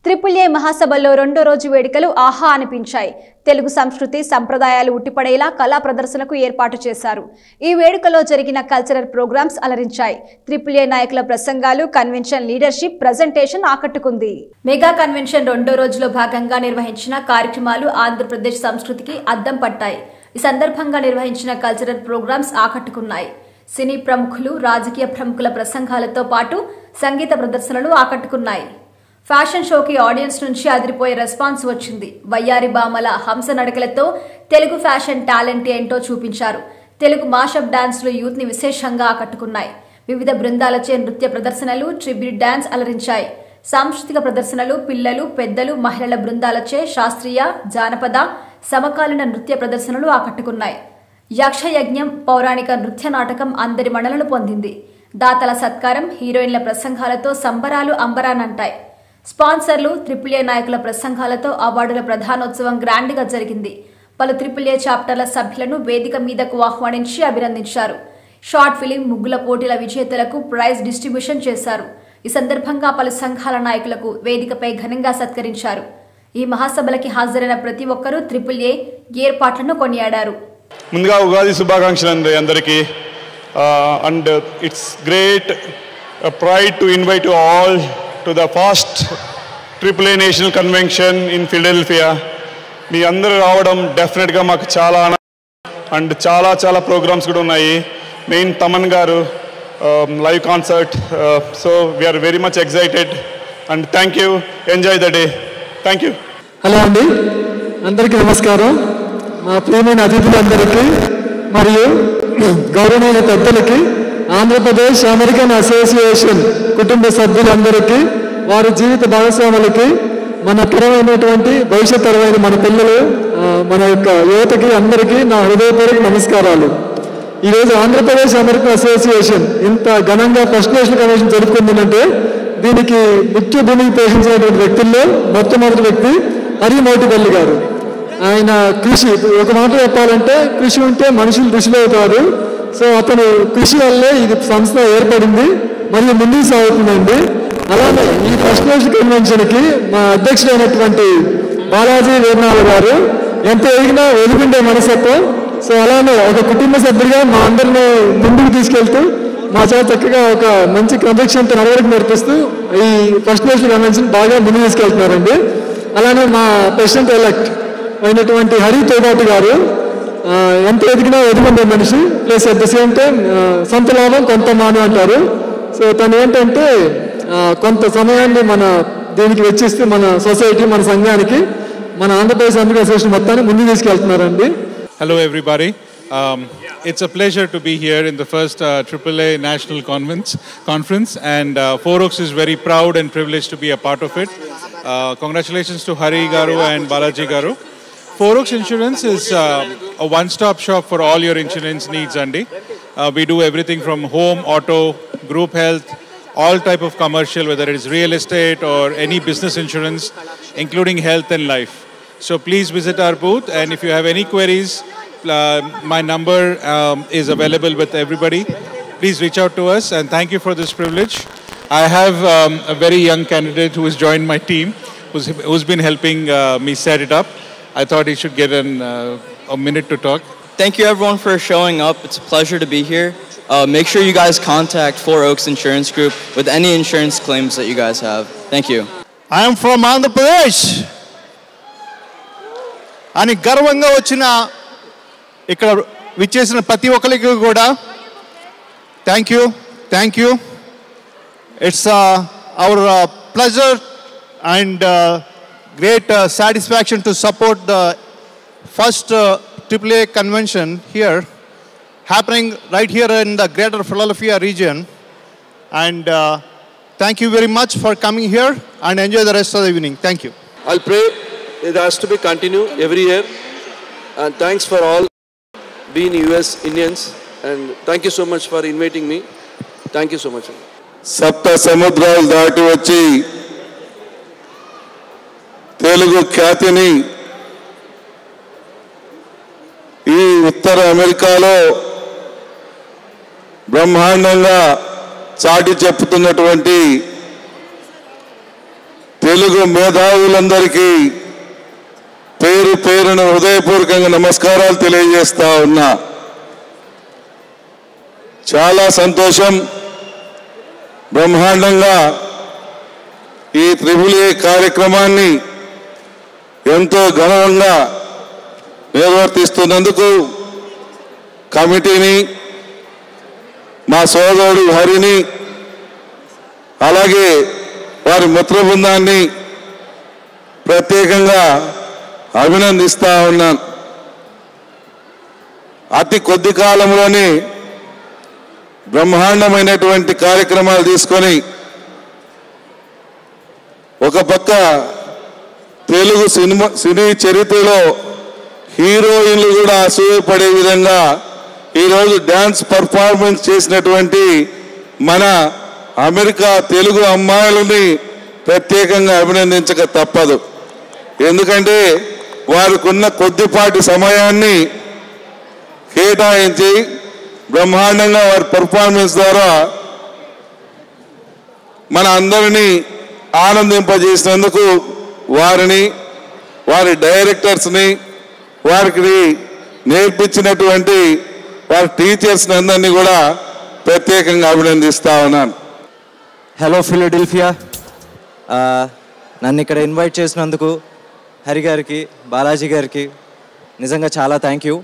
త్రిపుల్ ఏ మహాసభల్లో రెండో రోజు వేడుకలు ఆహా అనిపించాయి. తెలుగు సంస్కృతి సంప్రదాయాలు ఉట్టిపడేలా కళా ప్రదర్శనకు ఏర్పాటు చేశారు. ఈ వేడుకలో జరిగిన కల్చరల్ ప్రోగ్రామ్స్ అలరించాయి. త్రిపుల్ ఏ నాయకుల ప్రసంగాలు, కన్వెన్షన్ లీడర్షిప్ ప్రెజెంటేషన్ ఆకట్టుకుంది. మెగా కన్వెన్షన్ రెండో రోజులో భాగంగా నిర్వహించిన కార్యక్రమాలు ఆంధ్రప్రదేశ్ సంస్కృతికి అద్దం పట్టాయి. ఈ సందర్భంగా నిర్వహించిన కల్చరల్ ప్రోగ్రామ్స్ ఆకట్టుకున్నాయి. సినీ ప్రముఖులు, రాజకీయ ప్రముఖుల ప్రసంగాలతో పాటు సంగీత ప్రదర్శనలు ఆకట్టుకున్నాయి. ఫ్యాషన్ షోకి ఆడియన్స్ నుంచి అదిరిపోయే రెస్పాన్స్ వచ్చింది. వయ్యారి బామల హంస నడకలతో తెలుగు ఫ్యాషన్ టాలెంట్ ఏంటో చూపించారు. తెలుగు మాషప్ డాన్స్లు యూత్ ని విశేషంగా ఆకట్టుకున్నాయి. వివిధ బృందాలచే నృత్య ప్రదర్శనలు, ట్రిబ్యూట్ డాన్స్ అలరించాయి. సాంస్కృతిక ప్రదర్శనలు, పిల్లలు, పెద్దలు, మహిళల బృందాలచే శాస్త్రీయ, జానపద, సమకాలీన నృత్య ప్రదర్శనలు ఆకట్టుకున్నాయి. యక్షయజ్ఞం, పౌరాణిక నృత్య నాటకం అందరి మన్ననలు పొందింది. దాతల సత్కారం, హీరోయిన్ల ప్రసంగాలతో సంబరాలు అంబరానంటాయి. స్పాన్సర్లు, త్రిపుల్ ఏ నాయకుల ప్రసంగాలతో అవార్డుల ప్రధానోత్సవం గ్రాండ్ గా జరిగింది. పలు త్రిపుల్ ఏ చాప్టర్ల సభ్యులను వేదిక మీదకు ఆహ్వానించి అభినందించారు. షార్ట్ ఫిలిం, ముగ్గుల పోటీల విజేతలకు ప్రైజ్ డిస్ట్రిబ్యూషన్ చేశారు. ఈ సందర్భంగా పలు సంఘాల నాయకులకు వేదికపై ఘనంగా సత్కరించారు. ఈ మహాసభలకి హాజరైన ప్రతి ఒక్కరూ త్రిపుల్ ఏ ఏర్పాట్లను కొనియాడారు. ముందుగా ఉగాది శుభాకాంక్షలు అందరికీ. And it's great pride to invite you all to the first AAA National Convention in Philadelphia. మీ అందరూ రావడం డెఫినెట్గా మాకు చాలా అండ్ చాలా ప్రోగ్రామ్స్ కూడా ఉన్నాయి. Main Thaman garu live concert. So we are very much excited and thank you. Enjoy the day. Thank you. Hello అండి, అందరికీ నమస్కారం. మా ప్రియమైన అతిథులందరికీ మరియు గౌరవనీయ పెద్దలకి, ఆంధ్రప్రదేశ్ అమెరికన్ అసోసియేషన్ కుటుంబ సభ్యులందరికీ, వారి జీవిత భాగస్వాములకి, మన తరమైనటువంటి భవిష్యత్ తరమైన మన పిల్లలు, మన యొక్క యువతకి అందరికీ నా హృదయపూర్వక నమస్కారాలు. ఈరోజు ఆంధ్రప్రదేశ్ అమెరికన్ అసోసియేషన్ ఇంత ఘనంగా ఫస్ట్ నేషనల్ కన్వెన్షన్ జరుపుకుందంటే దీనికి ముఖ్య భూమికి పోషించినటువంటి వ్యక్తుల్లో మొట్టమొదటి వ్యక్తి హరి మోటిపల్లి గారు. ఆయన కృషి, ఒక మాట చెప్పాలంటే కృషి ఉంటే మనుషులు ఋషులు అవుతారు. సో అతను కృషి వల్లే ఇది సంస్థ ఏర్పడింది మరియు ముందుకు సాగుతుందండి. అలానే ఈ ఫస్ట్ నేషనల్ కన్వెన్షన్కి మా అధ్యక్షుడైనటువంటి బాలాజీ వేర్నాల గారు ఎంతో ఎదిగినా వెలుగుండే మనసత్వం. సో అలానే ఒక కుటుంబ సభ్యుడిగా మా అందరినీ ముందుకు తీసుకెళ్తూ మా చాలా చక్కగా ఒక మంచి క్రమశిక్షణతో నడవడికి నేర్పిస్తూ ఈ ఫస్ట్ నేషనల్ కన్వెన్షన్ బాగా ముందుకు తీసుకెళ్తున్నారండి. అలానే మా ప్రెసిడెంట్ ఎలక్ట్ అయినటువంటి హరి తోబాటి గారు ఎంత ఎదిగినా ఎదుగుండే మనిషి, plus at the same time సొంత లాభం కొంత మాను అంటారు. సో తను ఏంటంటే కొంత సమయాన్ని మన దీనికి వెచ్చిస్తే మన సొసైటీ, మన సంఘానికి, మన ఆంధ్రప్రదేశ్ అమెరికన్ అసోసియేషన్ మొత్తాన్ని ముందుకు తీసుకెళ్తున్నారండి. Hello everybody. It's a pleasure to be here in the first AAA National Conference and Four Oaks is very proud and privileged to be a part of it. Congratulations to Hari Garu and Balaji Garu. Four Oaks Insurance is a one-stop shop for all your insurance needs, Andy. We do everything from home, auto, group health, all type of commercial, whether it is real estate or any business insurance, including health and life. So please visit our booth, and if you have any queries, my number is available with everybody. Please reach out to us, and thank you for this privilege. I have a very young candidate who has joined my team, who's been helping me set it up. I thought he should get a minute to talk. Thank you everyone for showing up. It's a pleasure to be here. Make sure you guys contact Four Oaks Insurance Group with any insurance claims that you guys have. Thank you. I am from Andhra Pradesh. అని గర్వంగా వచ్చిన ఇక్కడ విచ్చేసిన ప్రతి ఒక్కరికి కూడా thank you. It's our pleasure and great satisfaction to support the first AAA convention here, happening right here in the greater Philadelphia region. And thank you very much for coming here and enjoy the rest of the evening. Thank you. I'll pray it has to be continued every year. And thanks for all being US Indians. And thank you so much for inviting me. Thank you so much. సప్త సముద్రాలు దాటి వచ్చి తెలుగు ఖ్యాతిని ఈ ఉత్తర అమెరికాలో బ్రహ్మాండంగా చాటి చెప్పుతున్నటువంటి తెలుగు మేధావులందరికీ పేరు పేరున హృదయపూర్వకంగా నమస్కారాలు తెలియజేస్తా ఉన్నా. చాలా సంతోషం. బ్రహ్మాండంగా ఈ త్రిపుల్ కార్యక్రమాన్ని ఎంతో ఘనంగా నిర్వర్తిస్తున్నందుకు కమిటీని, మా సోదరుడు హరిని, అలాగే వారి మిత్ర బృందాన్ని ప్రత్యేకంగా అభినందిస్తా ఉన్నాను. అతి కొద్ది కాలంలోనే బ్రహ్మాండమైనటువంటి కార్యక్రమాలు తీసుకొని ఒక పక్క తెలుగు సినీ చరిత్రలో హీరోయిన్లు కూడా అసూయపడే విధంగా ఈరోజు డ్యాన్స్ పర్ఫార్మెన్స్ చేసినటువంటి మన అమెరికా తెలుగు అమ్మాయిలని ప్రత్యేకంగా అభినందించక తప్పదు. ఎందుకంటే వారికి ఉన్న కొద్దిపాటి సమయాన్ని కేటాయించి బ్రహ్మాండంగా వారి పర్ఫార్మెన్స్ ద్వారా మన అందరినీ ఆనందింపజేసినందుకు వారిని, వారి డైరెక్టర్స్ని, వారికి నేర్పించినటువంటి వారి టీచర్స్ని అందరినీ కూడా ప్రత్యేకంగా అభినందిస్తా ఉన్నాను. హలో ఫిలడెల్ఫియా, నన్ను ఇక్కడ ఇన్వైట్ చేసినందుకు హరి గారికి, బాలాజీ గారికి నిజంగా చాలా thank you.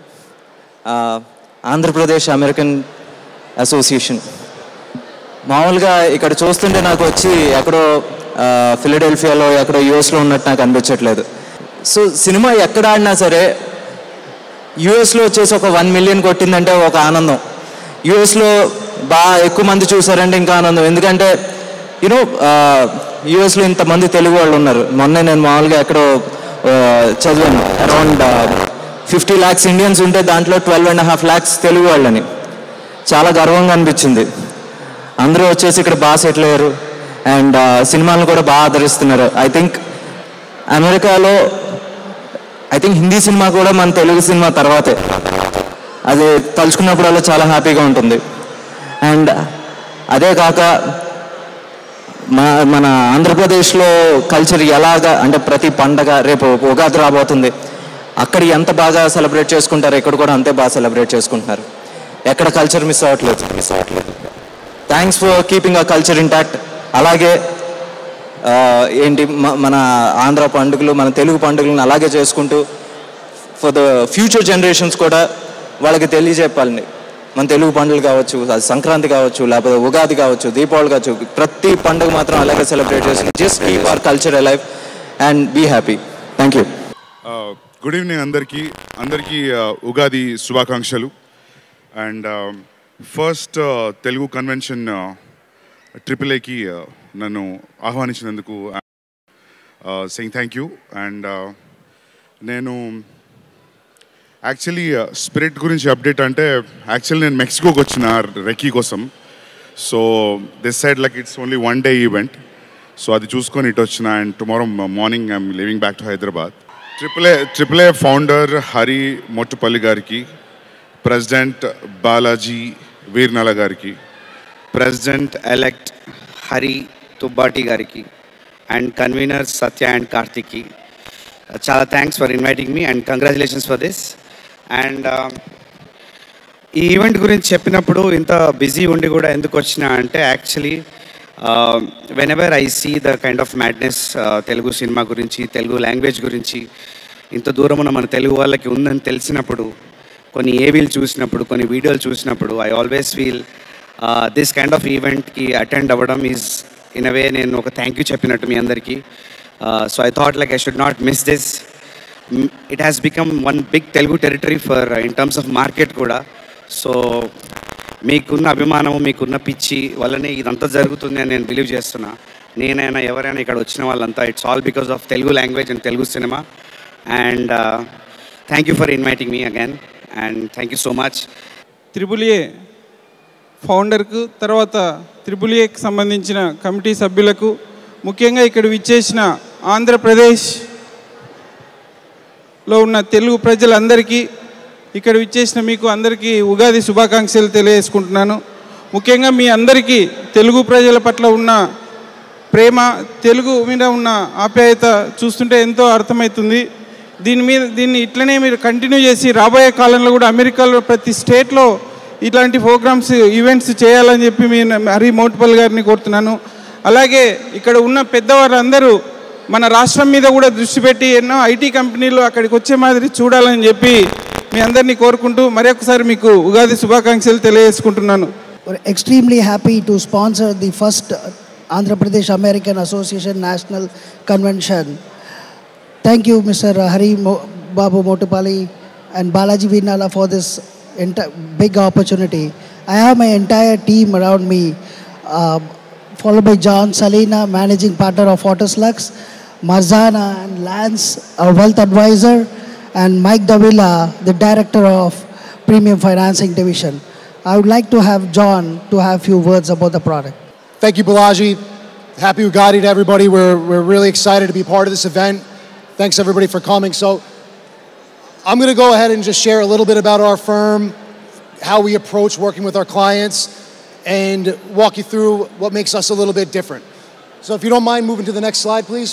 Andhra Pradesh American association మామూలుగా ఇక్కడ చూస్తుంటే నాకు వచ్చి ఎక్కడో ఫిలడెల్ఫియాలో ఎక్కడో యూఎస్లో ఉన్నట్టు నాకు అనిపించట్లేదు. సో సినిమా ఎక్కడ ఆడినా సరే యూఎస్లో వచ్చేసి ఒక 1 మిలియన్ కొట్టిందంటే ఒక ఆనందం. యూఎస్లో బాగా ఎక్కువ మంది చూసారంటే ఇంకా ఆనందం. ఎందుకంటే యూనో యూఎస్లో ఇంతమంది తెలుగు వాళ్ళు ఉన్నారు. మొన్నే నేను మామూలుగా ఎక్కడో చదివాను, అరౌండ్ 50 lakhs ఇండియన్స్ ఉంటే దాంట్లో 12.5 lakhs తెలుగు వాళ్ళని. చాలా గర్వంగా అనిపించింది. అందరూ వచ్చేసి ఇక్కడ బాగా సెటిల్ అయ్యారు అండ్ సినిమాలను కూడా బాగా ఆదరిస్తున్నారు. ఐ థింక్ అమెరికాలో హిందీ సినిమా కూడా మన తెలుగు సినిమా తర్వాతే. అది తలుచుకున్నప్పుడల్లా చాలా హ్యాపీగా ఉంటుంది. అండ్ అదే కాక మన ఆంధ్రప్రదేశ్లో కల్చర్ ఎలాగా అంటే ప్రతి పండగ, రేపు ఉగాది రాబోతుంది, అక్కడ ఎంత బాగా సెలబ్రేట్ చేసుకుంటారు, ఇక్కడ కూడా అంతే బాగా సెలబ్రేట్ చేసుకుంటున్నారు. ఎక్కడ కల్చర్ మిస్ అవ్వట్లేదు. థ్యాంక్స్ ఫర్ కీపింగ్ ఆ కల్చర్ ఇంటాక్ట్. అలాగే ఏంటి మన ఆంధ్ర పండుగలు, మన తెలుగు పండుగలను అలాగే చేసుకుంటూ ఫర్ ద ఫ్యూచర్ జనరేషన్స్ కూడా వాళ్ళకి తెలియజెప్పాలండి. మన తెలుగు పండుగలు కావచ్చు, అది సంక్రాంతి కావచ్చు, లేకపోతే ఉగాది కావచ్చు, దీపావళి కావచ్చు, ప్రతి పండుగ మాత్రం అలాగే సెలబ్రేట్ చేసుకుని just keep our culture alive and be happy. Thank you. Good evening అందరికీ ఉగాది శుభాకాంక్షలు. అండ్ ఫస్ట్ తెలుగు కన్వెన్షన్ AAAకి నన్ను ఆహ్వానించినందుకు సెయింగ్ థ్యాంక్ యూ. అండ్ నేను యాక్చువల్లీ స్పిరిట్ గురించి అప్డేట్ అంటే యాక్చువల్లీ నేను మెక్సికోకి వచ్చిన రెక్కీ కోసం. So this side like it's only 1 day event. So అది చూసుకొని ఇటు వచ్చిన. And tomorrow morning I'm living back to Hyderabad. AAA founder Hari Mottupalli గారికి, ప్రెసిడెంట్ బాలాజీ వీర్నల గారికి, ప్రెసిడెంట్ ఎలెక్ట్ హరి తుబ్బాటి గారికి అండ్ కన్వీనర్ సత్య అండ్ కార్తిక్కి చాలా thanks for inviting me and congratulations for this. And ఈ ఈవెంట్ గురించి చెప్పినప్పుడు ఇంత బిజీ ఉండి కూడా ఎందుకు వచ్చినా అంటే actually whenever I see the kind of madness Telugu cinema గురించి, తెలుగు లాంగ్వేజ్ గురించి ఇంత దూరమున మన తెలుగు వాళ్ళకి ఉందని తెలిసినప్పుడు, కొన్ని ఏవీలు చూసినప్పుడు, కొన్ని వీడియోలు చూసినప్పుడు I always feel this kind of ఈవెంట్కి అటెండ్ అవ్వడం ఈజ్ ఇన్ అ వే నేను ఒక థ్యాంక్ యూ చెప్పినట్టు మీ అందరికీ. So I thought like I should not miss this. It has become one big Telugu territory for in terms of market కూడా. సో మీకున్న అభిమానం, మీకున్న పిచ్చి వల్లనే ఇదంతా జరుగుతుంది అని నేను బిలీవ్ చేస్తున్నా. నేనైనా ఎవరైనా ఇక్కడ వచ్చిన వాళ్ళంతా it's all because of Telugu language and Telugu cinema. And thank you for inviting me again and thank you so much. AAA ఫౌండర్కు, తర్వాత AAAకి సంబంధించిన కమిటీ సభ్యులకు, ముఖ్యంగా ఇక్కడ విచ్చేసిన ఆంధ్రప్రదేశ్లో ఉన్న తెలుగు ప్రజలందరికీ, ఇక్కడ విచ్చేసిన మీకు అందరికీ ఉగాది శుభాకాంక్షలు తెలియజేసుకుంటున్నాను. ముఖ్యంగా మీ అందరికీ తెలుగు ప్రజల పట్ల ఉన్న ప్రేమ, తెలుగు మీద ఉన్న ఆప్యాయత చూస్తుంటే ఎంతో అర్థమవుతుంది. దీన్ని ఇట్లనే మీరు కంటిన్యూ చేసి రాబోయే కాలంలో కూడా అమెరికాలో ప్రతి స్టేట్లో ఇట్లాంటి ప్రోగ్రామ్స్, ఈవెంట్స్ చేయాలని చెప్పి హరి మోటుపల్లి గారిని కోరుతున్నాను. అలాగే ఇక్కడ ఉన్న పెద్దవారందరూ మన రాష్ట్రం మీద కూడా దృష్టి పెట్టి ఎన్నో ఐటీ కంపెనీలు అక్కడికి వచ్చే మాదిరి చూడాలని చెప్పి మీ అందరినీ కోరుకుంటూ మరొకసారి మీకు ఉగాది శుభాకాంక్షలు తెలియజేసుకుంటున్నాను. We're extremely happy to sponsor the first Andhra Pradesh American Association National Convention. Thank you, Mr. Hari Babu Motupalli and Balaji Vinala for this big opportunity. I have my entire team around me, followed by John Salina, Managing Partner of Fortislux, Marzana and Lance, our Wealth Advisor, and Mike Davila, the Director of Premium Financing Division. I would like to have John to have few words about the product. Thank you, Balaji. Happy Ugadi to everybody. We're really excited to be part of this event. Thanks everybody for coming. So I'm going to go ahead and just share a little bit about our firm, how we approach working with our clients, and walk you through what makes us a little bit different. So if you don't mind moving to the next slide, please.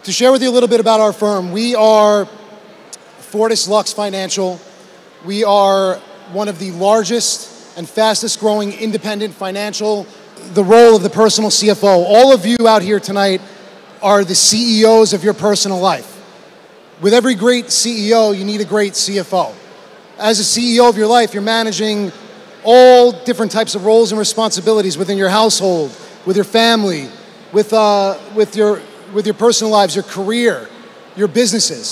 To share with you a little bit about our firm, we are Fortis Lux Financial. We are one of the largest and fastest growing independent financial, the role of the personal CFO. All of you out here tonight are the CEOs of your personal life. With every great CEO, you need a great CFO. As a CEO of your life, you're managing all different types of roles and responsibilities within your household, with your family, with your personal lives, your career, your businesses.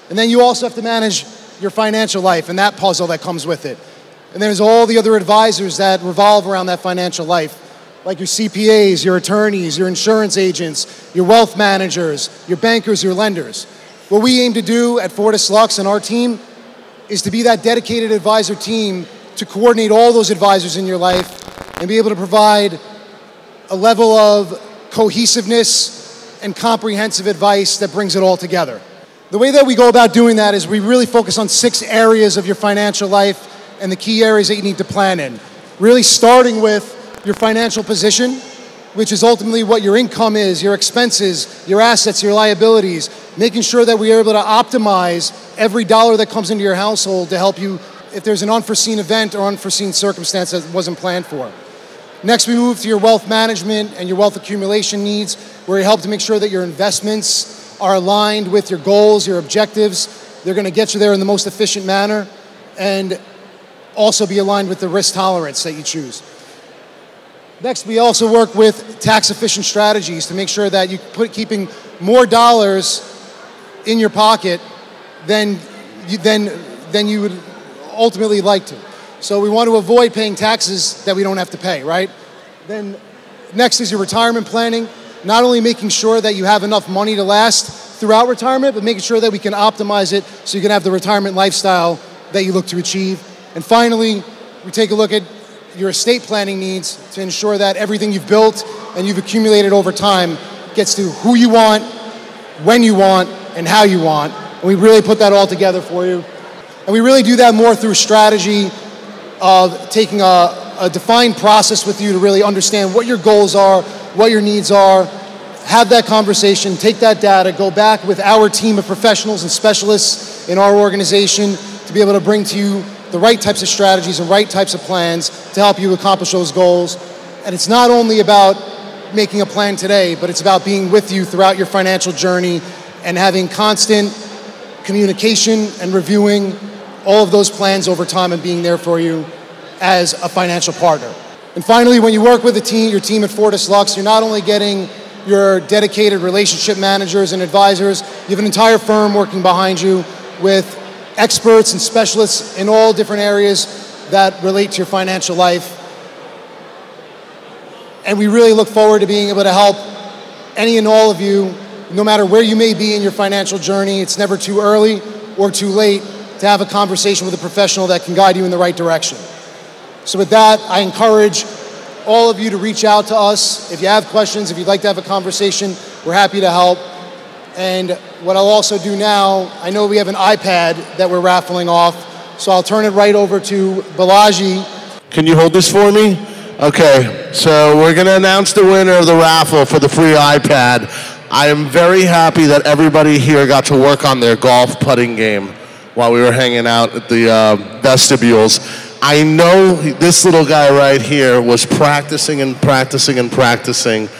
And then you also have to manage your financial life and that puzzle that comes with it. And there's all the other advisors that revolve around that financial life, like your CPAs, your attorneys, your insurance agents, your wealth managers, your bankers, your lenders. What we aim to do at Fortis Lux and our team is to be that dedicated advisor team to coordinate all those advisors in your life and be able to provide a level of cohesiveness and comprehensive advice that brings it all together. The way that we go about doing that is we really focus on 6 areas of your financial life and the key areas that you need to plan in. Really starting with your financial position, which is ultimately what your income is, your expenses, your assets, your liabilities, making sure that we are able to optimize every dollar that comes into your household to help you if there's an unforeseen event or unforeseen circumstance that wasn't planned for. Next, we move to your wealth management and your wealth accumulation needs, where you help to make sure that your investments are aligned with your goals, your objectives. They're going to get you there in the most efficient manner and also be aligned with the risk tolerance that you choose. Next, we also work with tax-efficient strategies to make sure that you keeping more dollars in your pocket than you would ultimately like to. So we want to avoid paying taxes that we don't have to pay, right? Then next is your retirement planning. Not only making sure that you have enough money to last throughout retirement, but making sure that we can optimize it so you can have the retirement lifestyle that you look to achieve. And finally, we take a look at your estate planning needs to ensure that everything you've built and you've accumulated over time gets to who you want, when you want, and how you want. And we really put that all together for you. And we really do that more through strategy of taking a defined process with you to really understand what your goals are, what your needs are, have that conversation, take that data, go back with our team of professionals and specialists in our organization to be able to bring to you the right types of strategies and right types of plans to help you accomplish those goals. And it's not only about making a plan today, but it's about being with you throughout your financial journey and having constant communication and reviewing all of those plans over time and being there for you as a financial partner. And finally, when you work with your team at Fortis Lux, you're not only getting your dedicated relationship managers and advisors, you have an entire firm working behind you with experts and specialists in all different areas that relate to your financial life. And we really look forward to being able to help any and all of you, no matter where you may be in your financial journey. It's never too early or too late to have a conversation with a professional that can guide you in the right direction. So with that, I encourage all of you to reach out to us. If you have questions, if you'd like to have a conversation, we're happy to help. And what I'll also do now, I know we have an iPad that we're raffling off, so I'll turn it right over to Balaji. Can you hold this for me? Okay, so we're going to announce the winner of the raffle for the free iPad. I am very happy that everybody here got to work on their golf putting game while we were hanging out at the vestibules. I know this little guy right here was practicing and practicing and practicing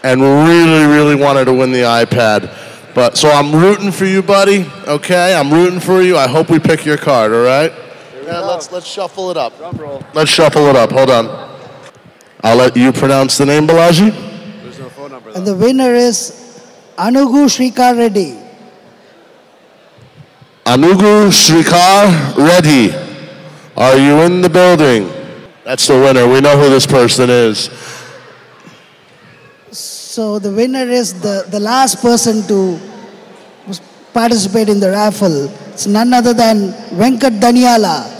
and really, really wanted to win the iPad. But so I'm rooting for you, buddy. Okay, I'm rooting for you. I hope we pick your card. All right. Yeah, let's shuffle it up. Let's shuffle it up. Hold on. I'll let you pronounce the name, Balaji. There's no phone number. And the winner is Anugu Shrikar Reddy. Anugu Shrikar Reddy. Are you in the building? That's the winner. We know who this person is. So the winner is the last person to participate in the raffle. It's none other than Venkat Daniala.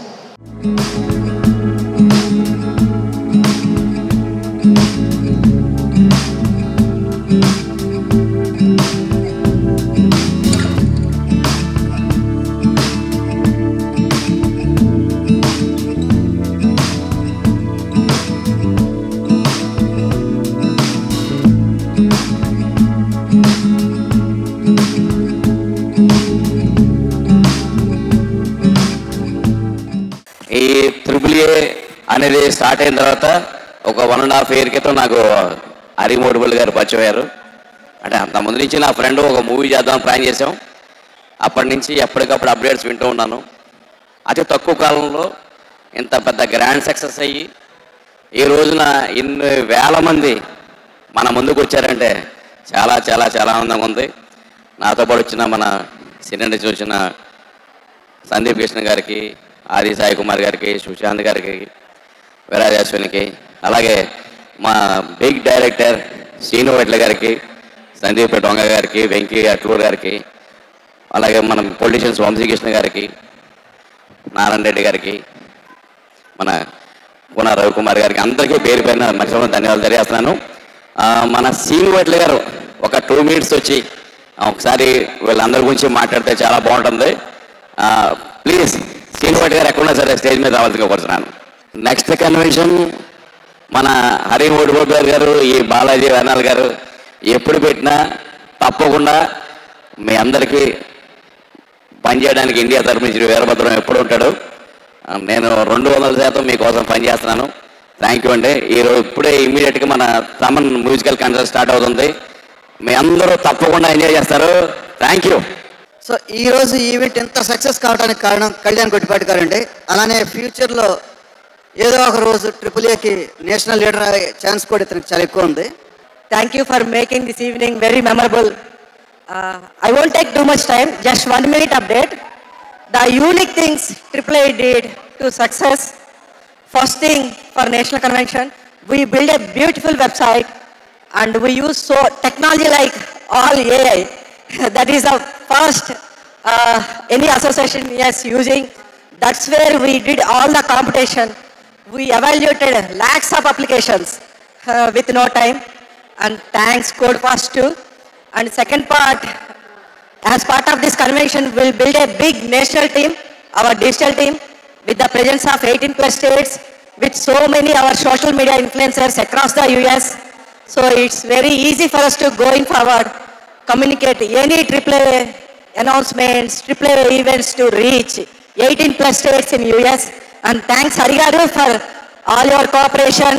అనేది start అయిన తర్వాత ఒక 1.5 year క్రితం నాకు హరి మోటుపల్లి గారు పరిచయం అయ్యారు. అంటే అంత ముందు నుంచి నా ఫ్రెండ్ ఒక మూవీ చేద్దామని ప్లాన్ చేసాం. అప్పటి నుంచి ఎప్పటికప్పుడు అప్డేట్స్ వింటూ ఉన్నాను. అతి తక్కువ కాలంలో ఇంత పెద్ద గ్రాండ్ సక్సెస్ అయ్యి ఈ రోజున ఇన్ని వేల మంది మన ముందుకు వచ్చారంటే చాలా చాలా చాలా ఆనందంగా ఉంది. నాతో పాటు వచ్చిన మన సినీ చూసిన సందీప్ కృష్ణ గారికి, ఆది సాయి కుమార్ గారికి, సుశాంత్ గారికి, విరాజాశ్వినికి, అలాగే మా బిగ్ డైరెక్టర్ శ్రీను వెట్ల గారికి, సందీప్ డొంగ గారికి, వెంకీ అట్లూరు గారికి, అలాగే మన పొలిటీషియన్స్ వంశీకృష్ణ గారికి, నారాయణ రెడ్డి గారికి, మన పున రవికుమార్ గారికి, అందరికీ పేరు పైన మధ్యలో ధన్యవాదాలు తెలియజేస్తున్నాను. మన శ్రీను వెట్ల గారు ఒక 2 minutes వచ్చి ఒకసారి వీళ్ళందరి గురించి మాట్లాడితే చాలా బాగుంటుంది. ప్లీజ్ శ్రీను వెట్ల గారు ఎక్కడున్నా సరే స్టేజ్ మీద రావాల్సిందిగా కోరుతున్నాను. నెక్స్ట్ కన్వెన్షన్ మన హరి మోటుపల్లి గారు, ఈ బాలాజీ వెనాల్ గారు ఎప్పుడు పెట్టినా తప్పకుండా మీ అందరికీ పనిచేయడానికి ఇండియా తరఫు నుంచి వీరభద్రం ఎప్పుడు ఉంటాడు. నేను 200% మీకోసం పనిచేస్తున్నాను. థ్యాంక్ యూ అండి. ఈరోజు ఇప్పుడే ఇమీడియట్గా మన తమన్ మ్యూజికల్ కన్సర్ట్ స్టార్ట్ అవుతుంది. మీ అందరూ తప్పకుండా ఎంజాయ్ చేస్తారు. Thank you. సో ఈరోజు ఈవెంట్ ఎంత సక్సెస్ కావడానికి కారణం కళ్యాణ్ కొట్టిపాటి గారండి. అలానే ఫ్యూచర్లో ఏదో ఒక రోజు AAAకి నేషనల్ లీడర్ అయ్యే ఛాన్స్ కూడా ఇతనికి చాలా ఎక్కువ ఉంది. Thank you for making this evening very memorable. I won't take too much time, just 1 minute update. The unique things AAA did to success. First thing for National Convention, we built a beautiful website and we use so technology like all AI. That is the first any association is using. That's where we did all the competition. We evaluated lakhs of applications with no time. And thanks CodeFast too. And second part, as part of this convention, we'll build a big national team, our digital team, with the presence of 18+ states, with so many our social media influencers across the US. So it's very easy for us to going forward, communicate any AAA announcements, AAA events to reach 18+ states in US. And thanks Harigaru for all your cooperation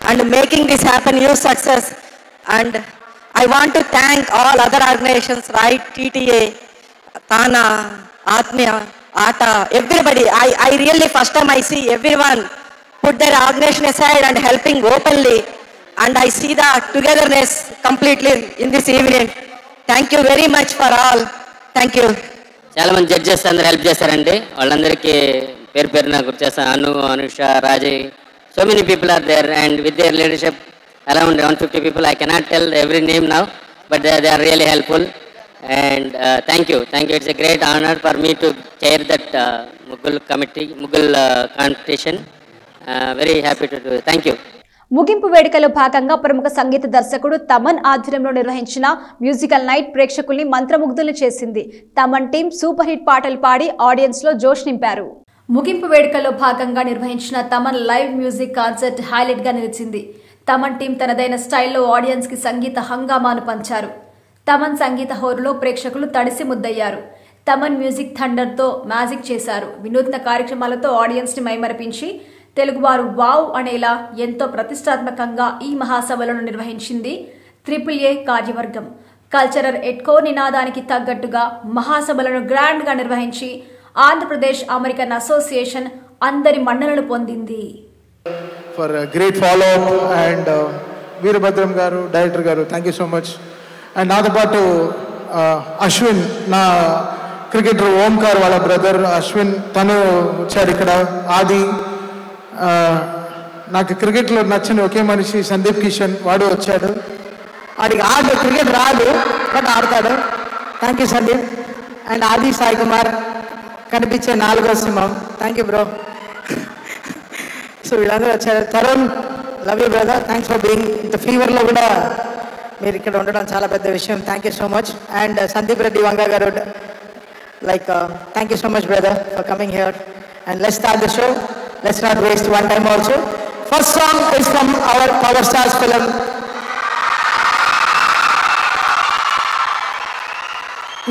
and making this happen, huge success. And I want to thank all other organizations, right? TTA, Tana, Atmiya, ATA, everybody. I really, first time I see everyone put their organization aside and helping openly. And I see the togetherness completely in this evening. Thank you very much for all. Thank you. చాలా మంది judges అందరూ help చేస్తారండి. వాళ్ళందరికీ పేరు పేరున గుర్తు చేస్తాను. Anu, Anusha, Rajay, so many people are there and with their leadership around 150 people. I cannot tell every name now, but they are really helpful. And thank you. It's a great honor for me to chair that Mughal committee, Mughal competition. Very happy to do. Thank you. ముగింపు వేడుకలో భాగంగా ప్రముఖ సంగీత దర్శకుడు తమన్ ఆధ్వర్యంలో నిర్వహించిన musical night ప్రేక్షకుల్ని మంత్రముగ్ధులు చేసింది. Thaman team super hit పాటలు పాడి ఆడియన్స్ లో జోష్ నింపారు. ముగింపు వేడుకలో భాగంగా నిర్వహించిన Thaman live music concert highlight గా నిలిచింది. తమన్ టీం తనదైన స్టైల్లో ఆడియన్స్ కి సంగీత హంగామాను పంచారు. తమన్ సంగీత హోరులో ప్రేక్షకులు తడిసి ముద్దయ్యారు. తమన్ మ్యూజిక్ థండర్ తో మ్యాజిక్ చేశారు. వినూత్న కార్యక్రమాలతో ఆడియన్స్ ని మైమరపించి తెలుగువారు వావ్ అనేలా ఎంతో ప్రతిష్టాత్మకంగా ఈ మహాసభలను నిర్వహించింది AAA కార్యవర్గం. కల్చరల్ ఎడ్కో నినాదానికి తగ్గట్టుగా మహాసభలను గ్రాండ్ గా నిర్వహించి ఆంధ్రప్రదేశ్ అమెరికన్ అసోసియేషన్ అందరి మన్ననలు పొందింది. For great follow and Veerabhadram గారు డైరెక్టర్ గారు thank you so much. And నాతో పాటు అశ్విన్ నా క్రికెటర్ ఓంకార్ వాళ్ళ బ్రదర్ అశ్విన్ తను వచ్చాడు ఇక్కడ. ఆది నాకు క్రికెట్లో నచ్చిన ఒకే మనిషి సందీప్ కిషన్ వాడు వచ్చాడు. వాడికి ఆడు క్రికెట్ రాదు బట్ ఆడతాడు. Thank you Sandeep. అండ్ ఆది సాయి కుమార్ కనిపించే 4వ సింహం. Thank you bro. సో వీళ్ళందరూ వచ్చారు. Tarun love you brother. Thanks for being. ఇంత ఫీవర్లో కూడా మీరు ఇక్కడ ఉండడం చాలా పెద్ద విషయం. Thank you so much. And Sandeep Reddy Vanga garu like thank you so much brother for coming here. And let's start the show. Let's not waste one time also. First song is from our power stars film.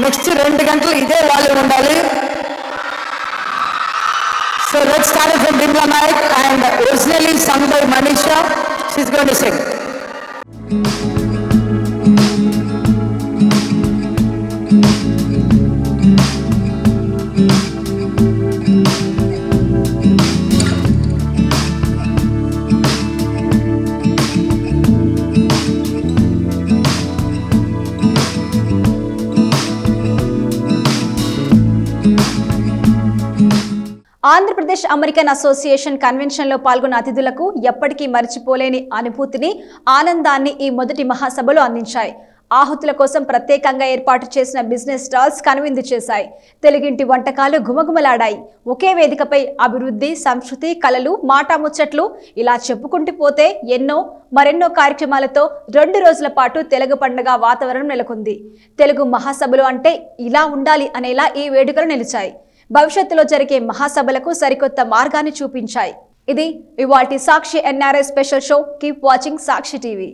Next 2 గంటలు ఇదే వాళ్ళు ఉండాలి. So let's start it from Dimla Naik and originally sung by Manisha. She's going to sing. Andhra Pradesh American association కన్వెన్షన్లో పాల్గొన్న అతిథులకు ఎప్పటికీ మరిచిపోలేని అనుభూతిని, ఆనందాన్ని ఈ మొదటి మహాసభలు అందించాయి. ఆహుతుల కోసం ప్రత్యేకంగా ఏర్పాటు చేసిన బిజినెస్ స్టాల్స్ కనువిందు చేశాయి. తెలుగింటి వంటకాలు గుమగుమలాడాయి. ఒకే వేదికపై అభివృద్ధి, సంస్కృతి, కళలు, మాటాముచ్చట్లు ఇలా చెప్పుకుంటూ పోతే మరెన్నో కార్యక్రమాలతో 2 రోజుల పాటు తెలుగు పండుగ వాతావరణం నెలకొంది. తెలుగు మహాసభలు అంటే ఇలా ఉండాలి అనేలా ఈ వేడుకలు నిలిచాయి. భవిష్యత్తులో జరిగే మహాసభలకు సరికొత్త మార్గాన్ని చూపించాయి. ఇది ఇవాల్టి Sakshi NRI special show. Keep watching Sakshi TV.